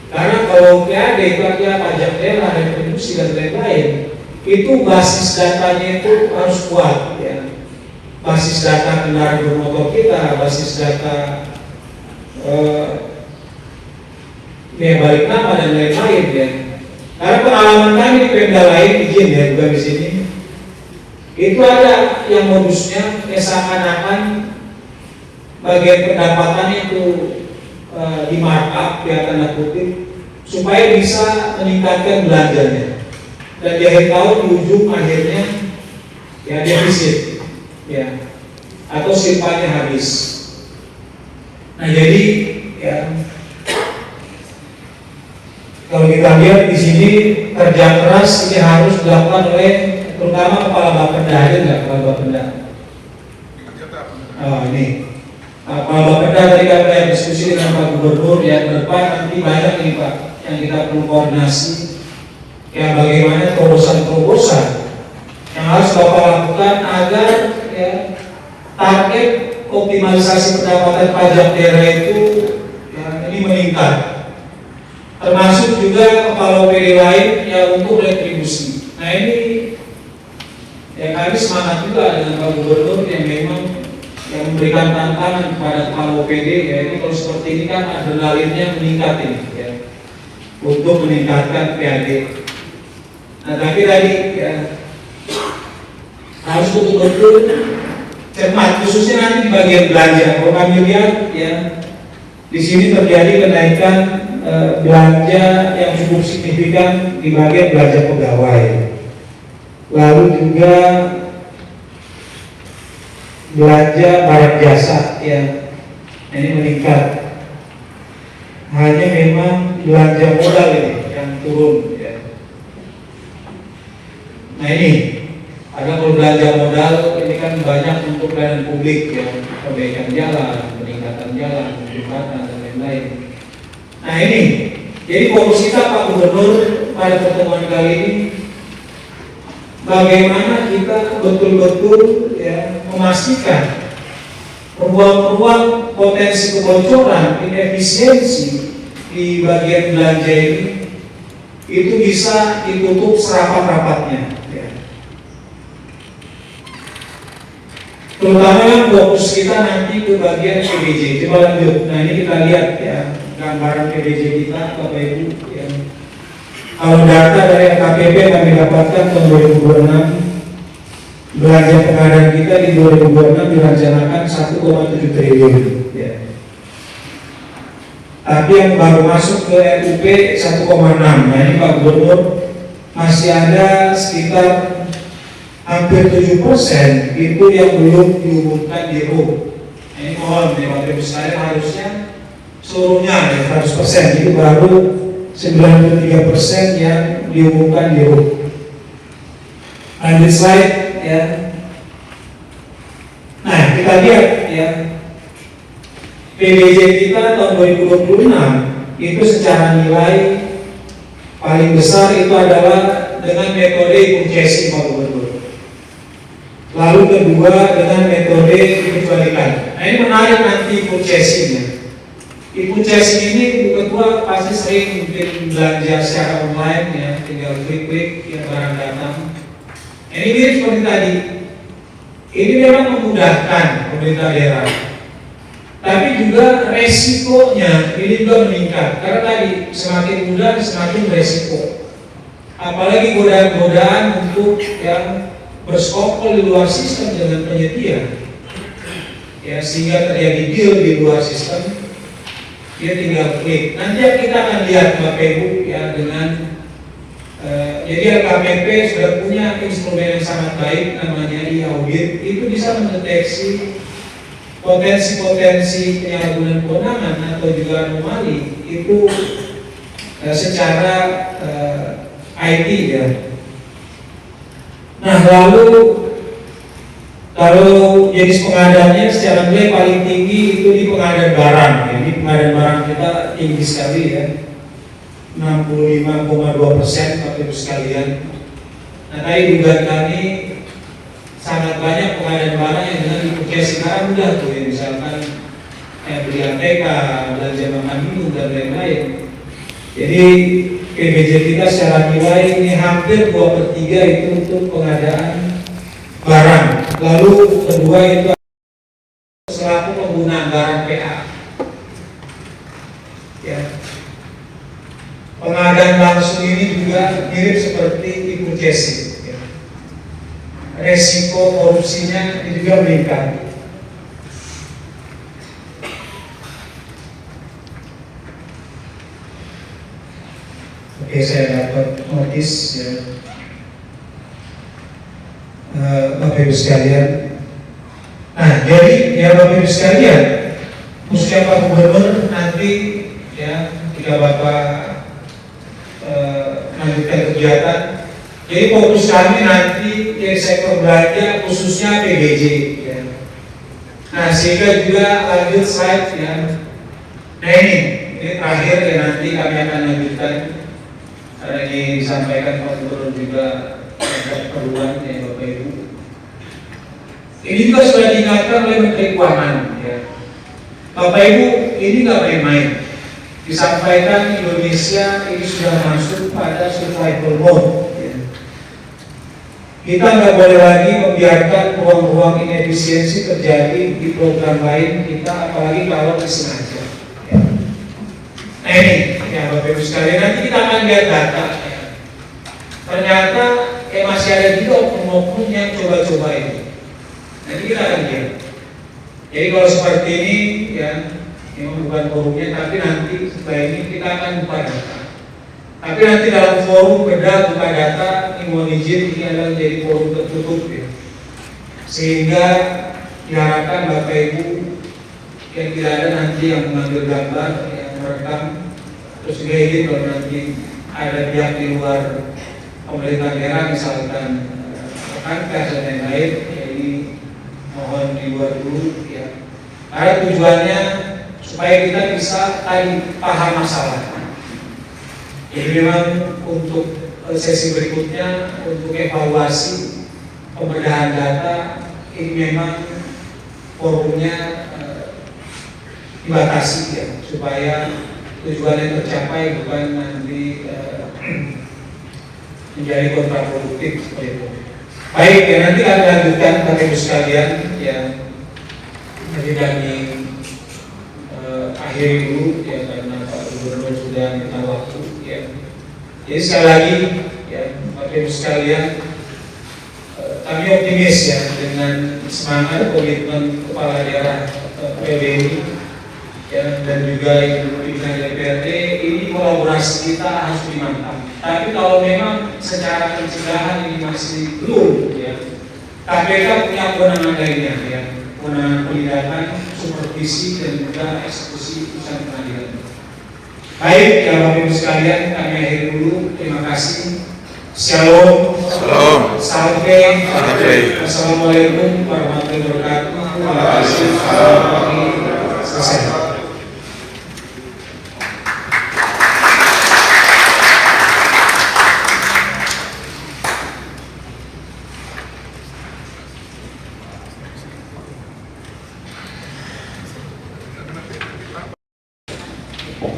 Karena kalau PAD itu artinya pajak daerah, retribusi dan lain-lain, itu basis datanya itu harus kuat ya. Basis data kendaraan bermotor kita, basis data balik nama dan lain-lain ya. Karena pengalaman kami di Pemda lain izin ya juga di sini, itu ada yang modusnya seakan-akan bagian pendapatan itu di markup ya tanda kutip supaya bisa meningkatkan belanjanya. Dan di akhir tahun di ujung akhirnya ya defisit ya atau simpannya habis. Nah jadi ya kalau kita lihat di sini kerja keras ini harus dilakukan oleh terutama kepala Bapeda aja nggak kepala Bapeda. Ini kepala Bapeda tadi kami diskusi dengan Pak Gubernur ya ke depan nanti banyak nih Pak yang kita perlu koordinasi. Ya bagaimana terobosan-terobosan yang harus Bapak lakukan agar ya, target optimalisasi pendapatan pajak daerah itu ya, ini meningkat. Termasuk juga kepala OPD lain ya untuk retribusi. Nah ini ya kami semangat juga dengan Pak Gubernur yang memang yang memberikan tantangan kepada kepala OPD ya ini kalau seperti ini kan adrenalinnya meningkat ini ya untuk meningkatkan PAD. Nah tapi tadi ya harus betul-betul cermat khususnya nanti di bagian belanja. Kalau kami lihat ya di sini terjadi kenaikan belanja yang cukup signifikan di bagian belanja pegawai. Lalu juga belanja barang jasa ya ini meningkat. Hanya memang belanja modal ini yang turun ya. Nah ini ada belanja modal ini kan banyak untuk pelayanan publik ya, perbaikan jalan, peningkatan jalan, jembatan dan lain-lain. Nah ini jadi fokus kita Pak Gubernur pada pertemuan kali ini bagaimana kita betul-betul ya memastikan peluang-peluang potensi kebocoran, inefisiensi di bagian belanja ini itu bisa ditutup serapat-rapatnya. Ya. Terutama fokus kita nanti ke bagian PDJ. Coba lanjut. Nah ini kita lihat ya gambaran PDJ kita, Bapak Ibu. Ya. Kalau data dari LKPP kami dapatkan tahun 2026 belanja pengadaan kita di 2026 direncanakan 1,7 triliun. Ya. Tapi yang baru masuk ke RUP 1,6. Nah ini Pak Gubernur masih ada sekitar hampir 7% itu yang belum diumumkan di RUP. Nah, ini mohon nih Pak Ibu sekalian harusnya seluruhnya ya 100%, jadi baru 93% yang diumumkan di RUP. Lanjut slide ya. Nah kita lihat ya PDJ kita tahun 2026 itu secara nilai paling besar itu adalah dengan metode purchasing Pak Gubernur. Lalu kedua dengan metode dikecualikan. Nah ini menarik nanti purchasing-nya. Di purchasing ini Bu Ketua pasti sering mungkin belanja secara online ya, tinggal klik-klik ya barang datang. Ini mirip seperti tadi. Ini memang memudahkan pemerintah daerah. Tapi juga resikonya ini juga meningkat. Karena tadi semakin mudah semakin resiko. Apalagi godaan-godaan untuk yang berskokol di luar sistem dengan penyedia. Ya sehingga terjadi deal di luar sistem. Dia tinggal klik. Nanti kita akan lihat Bapak Ibu ya dengan jadi LKPP sudah punya instrumen yang sangat baik namanya e-audit, itu bisa mendeteksi potensi-potensi penyalahgunaan kewenangan atau juga anomali itu secara IT ya. Nah lalu kalau jenis pengadaannya secara nilai paling tinggi itu di pengadaan barang ya. Di pengadaan barang kita tinggi sekali ya, 65,2% Bapak Ibu sekalian. Nah tadi dugaan kami sangat banyak pengadaan barang yang dengan dipurchase sekarang mudah tuh ya, misalkan beli ATK, belanja makan minum dan lain-lain. Jadi PBJ kita secara nilai ini hampir 2/3 itu untuk pengadaan barang. Lalu kedua itu selaku pengguna barang PA. Ya. Pengadaan langsung ini juga mirip seperti e-purchasing. Ya. Resiko korupsinya juga meningkat. Oke, saya dapat notis ya, Bapak Ibu sekalian. Nah, jadi ya Bapak Ibu sekalian, khususnya Pak Gubernur nanti ya jika Bapak melanjutkan kegiatan, jadi fokus kami nanti di sektor belanja khususnya PBJ. Ya. Nah, sehingga juga lanjut slide ya. Nah ini terakhir ya, nanti kami akan lanjutkan. Karena ini disampaikan Pak Gubernur juga ada keperluan ya Bapak Ibu. Ini juga sudah diingatkan oleh Menteri Keuangan ya. Bapak Ibu, ini nggak main-main. Disampaikan Indonesia ini sudah masuk pada survival mode. Ya. Kita nggak boleh lagi membiarkan ruang-ruang inefisiensi terjadi di program lain kita, apalagi kalau disengaja. Ya. Nah ini. Ya Bapak Ibu sekalian, nanti kita akan lihat data ya. Ternyata masih ada juga oknum-oknum yang coba-coba ini. Nanti kita akan lihat. Jadi kalau seperti ini ya, ini bukan forumnya, tapi nanti setelah ini kita akan buka data. Tapi nanti dalam forum beda buka data, ini mohon izin, ini adalah jadi forum tertutup ya. Sehingga diharapkan Bapak Ibu yang tidak ada nanti yang mengambil gambar, yang merekam. Terus juga ini kalau nanti ada pihak di luar pemerintah daerah misalkan rekan pers dan lain-lain, ya ini mohon di luar dulu ya. Karena tujuannya supaya kita bisa tadi paham masalah. Jadi memang untuk sesi berikutnya untuk evaluasi pembedahan data ini memang forumnya dibatasi ya supaya tujuan yang tercapai bukan nanti menjadi kontraproduktif seperti itu. Baik ya, nanti kami lanjutkan Bapak Ibu sekalian ya. Jadi kami akhiri dulu ya karena Pak Gubernur sudah minta waktu ya. Jadi sekali lagi ya Bapak Ibu sekalian, kami optimis ya dengan semangat komitmen Kepala Daerah PBI ya, dan juga Ibu Pimpinan DPRD, ini kolaborasi kita harus dimantap. Tapi kalau memang secara pencegahan ini masih belum ya, KPK punya kewenangan lainnya ya, kewenangan penindakan, supervisi dan juga eksekusi putusan pengadilan. Baik ya Bapak Ibu sekalian, kami akhiri dulu. Terima kasih. Shalom. Shalom. Sampai. Assalamualaikum warahmatullahi wabarakatuh. Terima kasih. Selesai.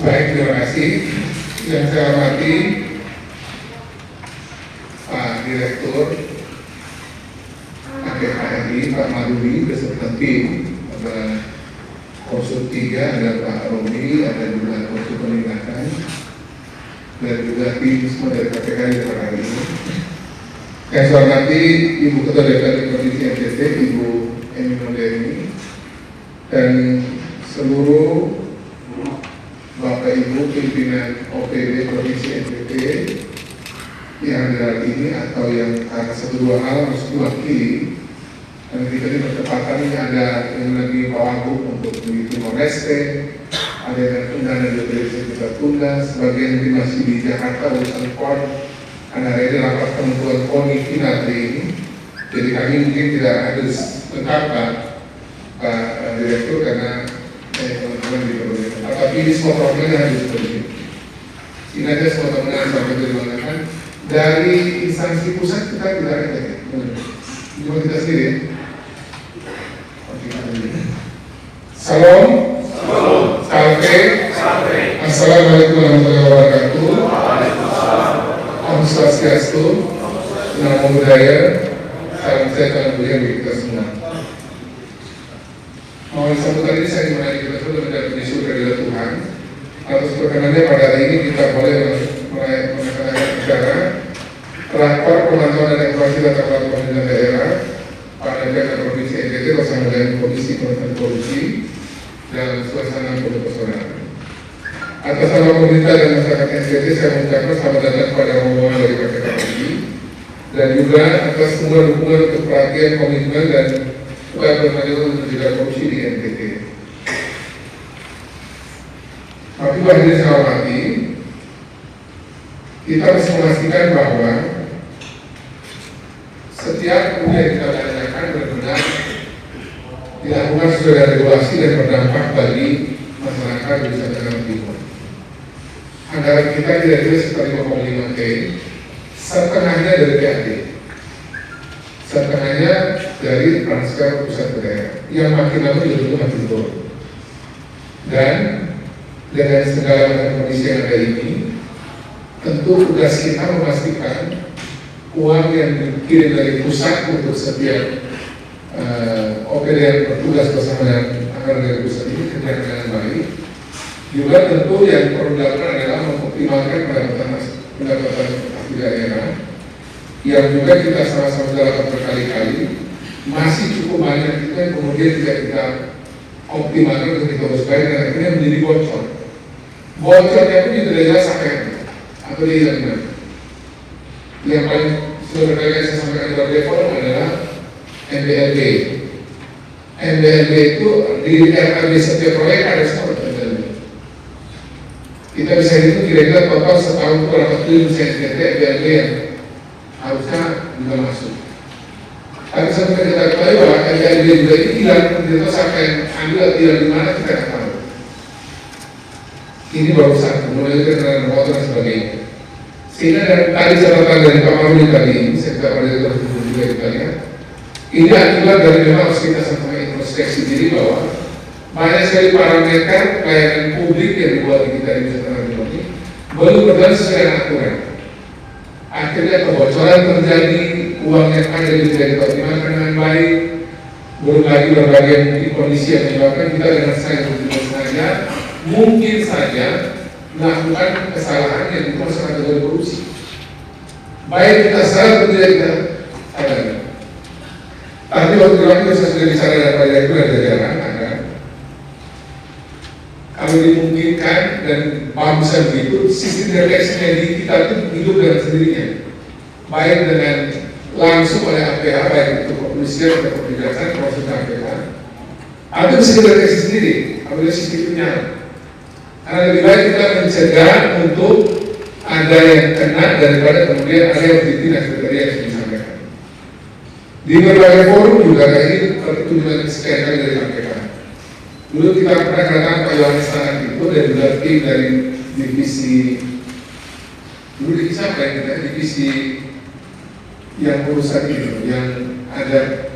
Baik, terima kasih. Yang saya hormati Pak Direktur APHRI, Pak Maduri, beserta tim, ada Korsut 3, ada Pak Romi, ada juga Korsut Penindakan, dan juga tim semua dari KPK di hari ini. Yang saya hormati Ibu Ketua DPRD Provinsi NTT, Ibu Eni Nurdeni, dan seluruh Bapak Ibu pimpinan OPD Provinsi NTT yang ada hari ini atau yang karena satu dua hal harus diwakili. Dan ketika ini bertepatan ini ada yang lagi Pak Wagub untuk di Timor Leste, ada yang tunda dan juga bisa kita tunda, sebagian yang masih di Jakarta urusan PON, karena hari ini rapat penentuan PON final hari ini. Jadi kami mungkin tidak harus lengkap Pak Direktur karena teman-teman di pemerintah. Tapi ini semua problemnya harus berbeda. Ini aja semua teman yang sampai dilakukan dari instansi pusat kita tidak ada ya. Cuma kita sendiri ya. Salam. Salam. Salam. Assalamualaikum warahmatullahi wabarakatuh. Swastiastu, Namo Buddhaya, salam sejahtera bagi kita semua. Mohon sambutan ini saya dimana kita sudah mendapat surga dari Tuhan. Atas perkenannya pada hari ini kita boleh menaikkan acara rakor pemantauan dan evaluasi tata kelola pemerintahan daerah pada daerah provinsi NTT bersama dengan Komisi Pemberantasan Korupsi dan suasana penuh pesona. Atas nama pemerintah dan masyarakat NTT saya mengucapkan selamat datang kepada rombongan dari KPK ini dan juga atas semua dukungan untuk perhatian, komitmen dan upaya berlanjut untuk mencegah korupsi di NTT. Tapi bagi saya hormati, kita harus memastikan bahwa setiap upaya yang kita laksanakan benar-benar dilakukan sesuai dengan regulasi dan berdampak bagi masyarakat di Nusa Tenggara Timur. Anggaran kita kira-kira sekitar 5,5 T, setengahnya dari PAD, setengahnya dari transfer pusat ke daerah, yang makin lama juga makin turun. Dan dengan segala macam kondisi yang ada ini, tentu tugas kita memastikan uang yang dikirim dari pusat untuk setiap OPD yang bertugas bersama dengan anggaran dari pusat ini kerja dengan baik. Juga tentu yang perlu dilakukan adalah mengoptimalkan pendapatan asli daerah yang juga kita sama-sama lakukan berkali-kali. Masih cukup banyak itu yang kemudian tidak kita optimalkan untuk kita urus baik dan akhirnya menjadi bocor. Bocornya pun tidak jelas apa atau dia tidak. Yang paling sebenarnya saya sampaikan di level adalah MBLB. MBLB itu di RKB setiap proyek ada setahun MBLB. Kita bisa hitung kira-kira total setahun berapa triliun MBLB yang harusnya juga masuk. Tapi sampai kita ketahui bahwa MBLB juga ini hilang, kita sampai ambil tidak di mana kita tidak tahu. Ini baru satu, mulai dengan motor dan sebagainya. Sehingga dari tadi catatan dari Pak Maruli tadi, saya tidak pada itu juga kita lihat. Ini akibat dari memang harus kita sama introspeksi diri bahwa banyak sekali parameter pelayanan publik yang dibuat di kita di Nusa Tenggara Timur ini belum berjalan sesuai dengan aturan. Akhirnya kebocoran terjadi, uang yang ada tidak dioptimalkan dengan baik, belum lagi berbagai mungkin kondisi yang menyebabkan kita dengan sengaja mungkin saja melakukan kesalahan yang dimaksud kategori korupsi. Baik kita salah atau tidak kita sadar. Tapi waktu itu saya sudah bicara dengan Pak Direktur dan jajaran agar kalau dimungkinkan dan bangsa begitu, sistem deteksinya di kita itu hidup dengan sendirinya. Baik dengan langsung oleh APH, baik itu kepolisian atau kejaksaan, proses APH, atau bisa dideteksi sendiri apabila sistemnya. Karena lebih baik kita mencegah untuk ada yang kena daripada kemudian ada yang ditindak seperti yang saya sampaikan. Di berbagai forum juga kayak ini pertunjukan sekian kali dari KPK. Dulu kita pernah datang Pak Yohanes Tangan itu dari tim dari divisi dulu divisi apa ya kita divisi yang urusan itu yang ada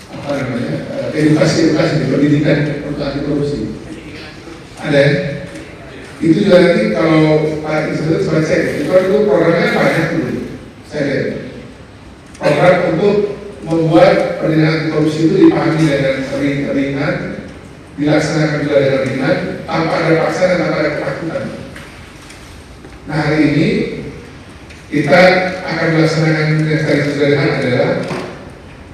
apa namanya edukasi di pendidikan untuk anti korupsi. Ada itu juga nanti kalau Pak Institut sempat cek itu programnya banyak dulu saya lihat program untuk membuat penindakan korupsi itu dipahami dengan ringan, dilaksanakan juga dengan ringan tanpa ada paksaan dan tanpa ada ketakutan. Nah hari ini kita akan melaksanakan yang tadi sudah adalah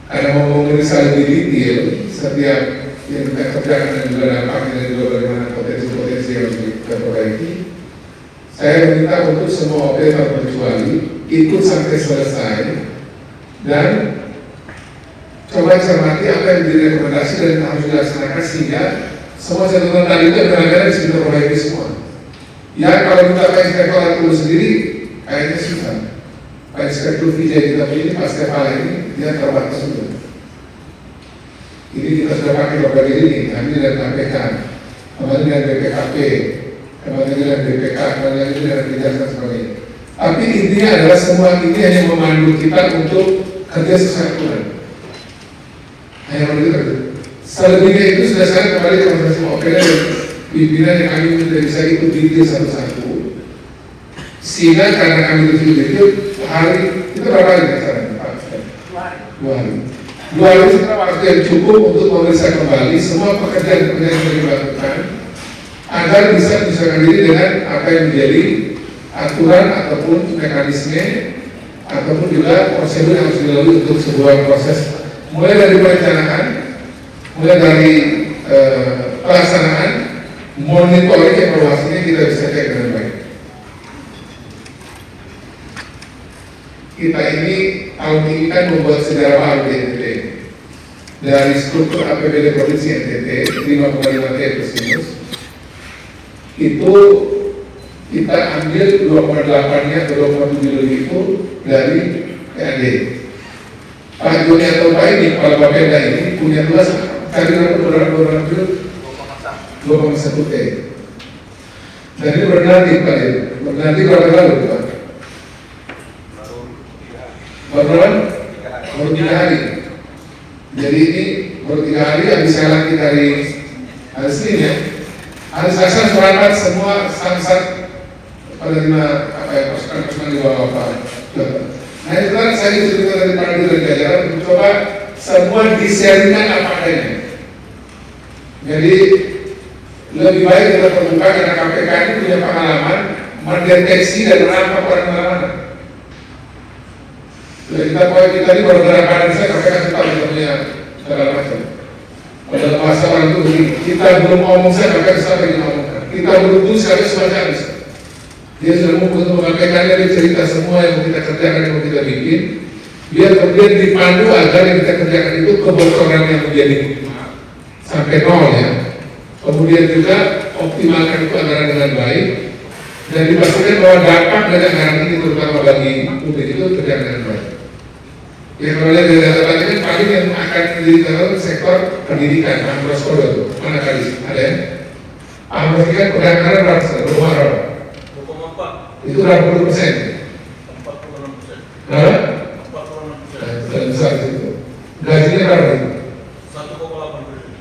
karena mau memeriksa lebih detail setiap yang kita kerjakan dan juga dampaknya dan juga bagaimana potensi-potensi yang harus kita perbaiki. Saya meminta untuk semua operator terkecuali ikut sampai selesai dan coba cermati apa yang menjadi rekomendasi dan harus dilaksanakan sehingga semua catatan tadi itu benar-benar bisa kita perbaiki semua. Ya kalau kita Pak Inspektor dulu sendiri kayaknya susah. Pak Inspektor Vijay kita pilih Pak Stefan ini dia terbatas juga. Ini kita sudah pakai berbagai ini, kami dari KPK, kemarin dari BPKP, kemarin dari BPK, kemarin dari Kejaksaan sebagainya. Tapi intinya adalah semua ini hanya memandu kita untuk kerja sesuai aturan. Hanya begitu. Selebihnya itu sudah saya kembali ke masing-masing opera dan pimpinan yang kami minta bisa ikut detail satu-satu. Sehingga karena kami itu hari itu berapa hari sekarang? 2 hari. 2 hari itu waktu yang cukup untuk memeriksa kembali semua pekerjaan-pekerjaan yang dilakukan agar bisa menyesuaikan diri dengan apa yang menjadi aturan ataupun mekanisme ataupun juga prosedur yang harus dilalui untuk sebuah proses mulai dari perencanaan, mulai dari pelaksanaan, monitoring, evaluasinya kita bisa cek dengan baik. Kita ini tahun ini kan membuat sejarah baru di NTT. Dari struktur APBD Provinsi NTT 5,5 T plus itu kita ambil 2,8-nya atau 2,7 lebih itu dari PAD. Pak Joni atau Pak ini, kepala Bapeda ini punya tugas cari berapa 2,1 T. Jadi bernanti Pak, bernanti berapa lalu Pak? Baru 3 hari. Jadi ini baru 3 hari habis saya lagi dari hari Senin ya. Hari Selasa serapat semua samsat penerima apa ya pasukan di bawah Pak. Nah itu kan saya cerita dari Pak Dirjen Jajaran mencoba semua disiarkan apa adanya. Jadi lebih baik kita terbuka karena KPK ini punya pengalaman mendeteksi dan menangkap orang mana-mana. Jadi kita ini baru berangkat saya KPK kita punya segala macam. Pada masa orang itu begini, kita belum ngomong saya KPK sampai ngomongkan. Kita belum saya semacam bisa. Dia sudah untuk menyampaikan dia cerita semua yang mau kita kerjakan, yang mau kita bikin, biar kemudian dipandu agar yang kita kerjakan itu kebocoran yang menjadi sampai 0 ya. Kemudian juga optimalkan itu anggaran dengan baik dan dipastikan bahwa dampak dari anggaran ini terutama bagi publik itu terjadi dengan baik. Ya kalau lihat dari data tadi kan paling yang akan menjadi sektor pendidikan, Amros Kodo, mana kali ada ya? Amros kan pendapatan berapa? Itu berapa %? 46%. Berapa? 46%. Besar itu. Gajinya berapa itu? 1,8 triliun.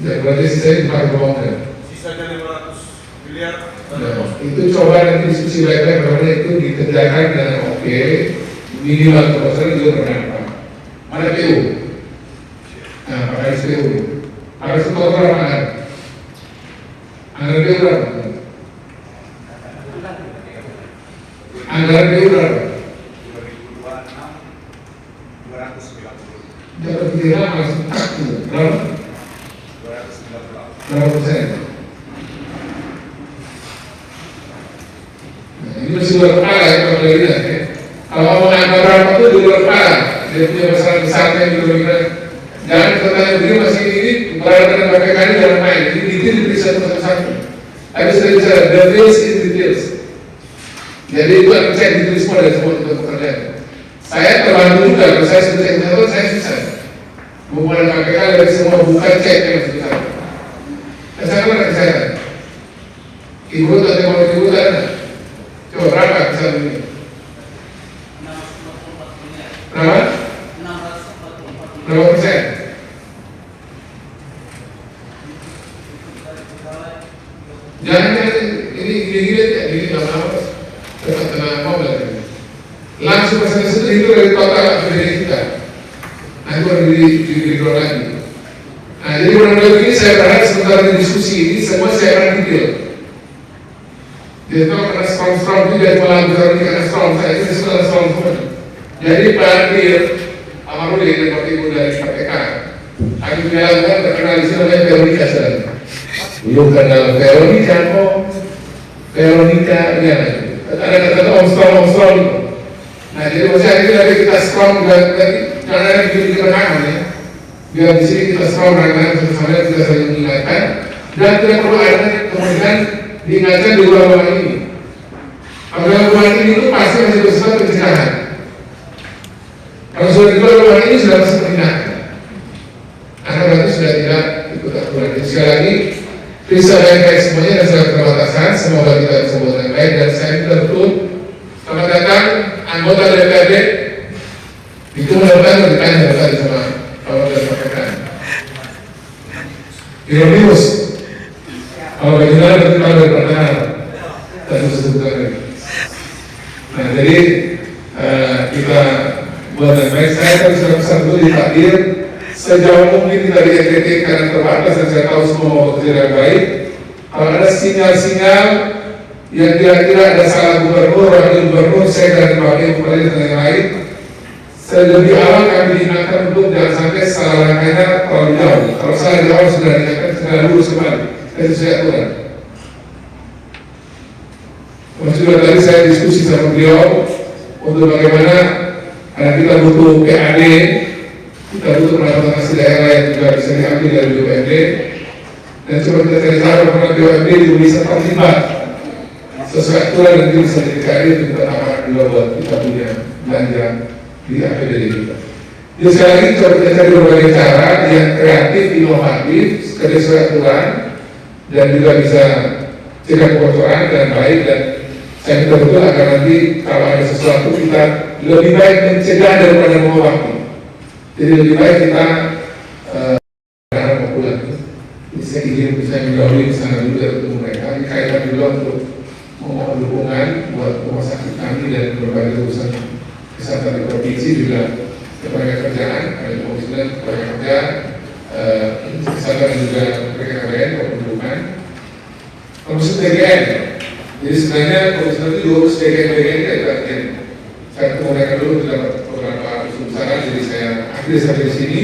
Ya berarti sisanya 4,4. Sisanya 500 miliar. Nah, itu coba nanti diskusi baik-baik karena itu dikerjakan dengan oke, minimal kebocoran juga berdampak. Mana PU? Nah, pakai PU. Harus itu berapa anggaran? Anggaran PU berapa? Anggaran PU berapa? 2026 290. Jatuh kira langsung berapa? 298. Berapa persen? Nah, ini masih luar kepala ya kalau lihat ya. Kalau mau angka berapa itu di luar kepala, dia punya masalah besarnya di luar. Jangan bertanya begini masih ini berada dengan KPK ini jangan main. Ini detail diperiksa satu-satu. Habis saya bicara details in details. Jadi itu yang saya ditulis semua dari semua untuk pekerjaan. Saya terbantu juga kalau saya sudah cek saya susah. Hubungan KPK dari semua bukan cek yang susah. Saya pernah kesana. Ibu atau mau ibu sana. Coba berapa bisa ini? Berapa? 644. Berapa persen? Jangan ini gini-gini ya, ini lama-lama tengah mau lagi. Langsung persen itu dari total APBD kita. Nah itu baru di-draw lagi. Nah jadi kurang-kurang ini saya berharap sementara di diskusi ini semua saya akan detail. Dia tahu karena strong-strong itu dari malam besar ini karena strong saya itu sudah strong semua. Jadi Pak Dir Amaruli dan Pak Ibu dari KPK kami menyalakan terkenal di sini namanya Veronica sedang. Belum kenal Veronica kok. Veronica ya. Ada kata strong. Nah jadi maksudnya itu dari kita strong dari karena di belakang ya. Biar di sini kita strong karena bersama kita saling mengingatkan dan tidak perlu ada kemudian diingatkan di ruang ini. Kalau ruang ini itu pasti masih bersifat pencegahan. Kalau sudah di ruang ini sudah masuk mengingatkan. Karena berarti sudah tidak ikut aturan. Sekali lagi, bisa baik-baik semuanya dan segala keterbatasan. Semoga kita bisa buat yang baik dan saya minta betul. Selamat datang anggota DPRD. Itu mudah-mudahan ditanya tadi sama kalau dari KPK. Ironius. Kalau bagaimana nanti kalau dari pertanyaan tadi sebutkan. Nah, jadi kita buat yang baik. Saya harus pesan dulu di takdir sejauh mungkin kita di NTT karena terbatas dan saya tahu semua mau bekerja dengan baik. Kalau ada sinyal-sinyal yang kira-kira ada salah gubernur, wakil gubernur, saya dan wakil pemerintah dan yang lain, lebih awal kami diingatkan untuk jangan sampai salah langkahnya terlalu jauh. Kalau salah di awal sudah diingatkan, segera lurus kembali. Itu saya aturan. Sudah tadi saya diskusi sama beliau untuk bagaimana kita butuh PAD, kita butuh transportasi daerah yang juga bisa diambil dari BUMD, dan coba kita cari cara bagaimana BUMD itu bisa terlibat sesuai aturan dan bisa DKI untuk kita tambah juga buat kita punya belanja di APBD kita. Jadi sekali lagi coba kita cari berbagai cara yang kreatif, inovatif, sesuai aturan dan juga bisa cegah kebocoran dan baik, dan saya minta betul agar nanti kalau ada sesuatu kita lebih baik mencegah daripada mengobati. Jadi lebih baik kita mau pulang. Saya ingin bisa mendahului di sana dulu dari ketemu mereka, dikaitkan juga untuk memohon dukungan buat rumah sakit kami dan berbagai urusan kesehatan di provinsi juga berbagai kerjaan, ada komisioner berbagai kerja, kesehatan dan juga PKKBN, kependudukan, komisioner DGN. Jadi sebenarnya komisioner itu diurus DGN kita saya ketemu mereka dulu dapat beberapa urusan, jadi saya akhirnya sampai di sini.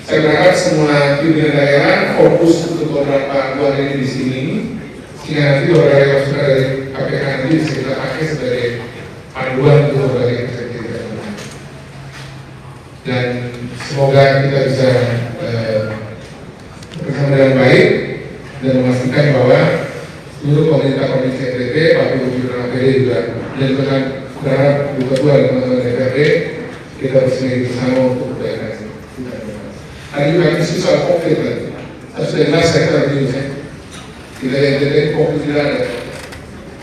Saya berharap semua pimpinan daerah fokus untuk beberapa bulan ini di sini, sehingga nanti beberapa urusan dari KPK nanti bisa kita pakai sebagai panduan untuk berbagai kerja-kerja. Dan semoga kita bisa bersama dengan baik dan memastikan bahwa seluruh pemerintah provinsi NTT, Bapak Ibu Pimpinan APD juga, dan berharap juga ketua dan teman-teman DPRD kita bersama bersama untuk daerah ini. Hari ini kami isu soal COVID tadi. Sudah jelas sektor ini saya. Tidak ada NTT COVID tidak ada.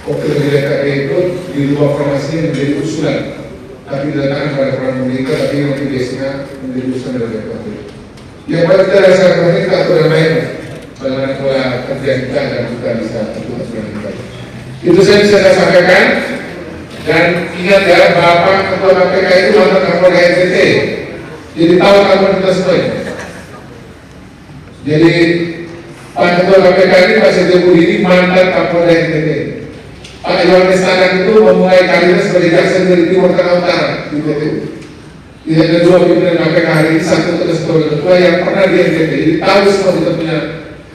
COVID dari DPRD itu dirubah formasinya menjadi usulan, tapi diletakkan pada peran pemerintah, tapi nanti biasanya menjadi usulan dari DPRD. Yang paling kita rasa kita atur yang baik, bagaimana pola kerja kita dan kita bisa atur aturan yang baik. Itu saya bisa saya sampaikan. Dan ingat ya, Bapak Ketua KPK itu mantan Kapolda NTT, jadi tahu kapan kita semua. Jadi Pak Ketua KPK ini Pak Setia Budi ini mantan Kapolda NTT. Pak Iwan Kestanan itu memulai karirnya sebagai jaksa dari Timur Tengah Utara di NTT. Tidak ada dua pimpinan KPK hari ini, satu sebagai ketua yang pernah di NTT. Jadi tahu semua kita punya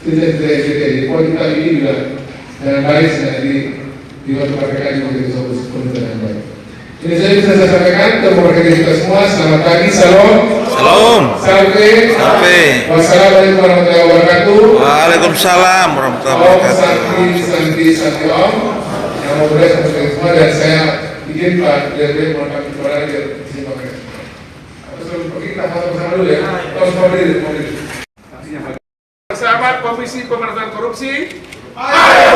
cerita-cerita NTT. Jadi kalau kita ini juga dengan baik sekali di waktu KPK ini menjadi suatu pemerintah yang baik. Ini saya bisa saya sampaikan terima kasih kita semua. Selamat pagi, salam. Salam. Sampai. Wassalamualaikum warahmatullahi wabarakatuh. Waalaikumsalam warahmatullahi wabarakatuh. Santi Om. Yang mau beres untuk semua dan saya ingin Pak Dirjen melakukan kepada dia terima kasih. Sebelum pergi kita foto bersama dulu ya. Terus mau diri. Sahabat Komisi Pemberantasan Korupsi. Ayo.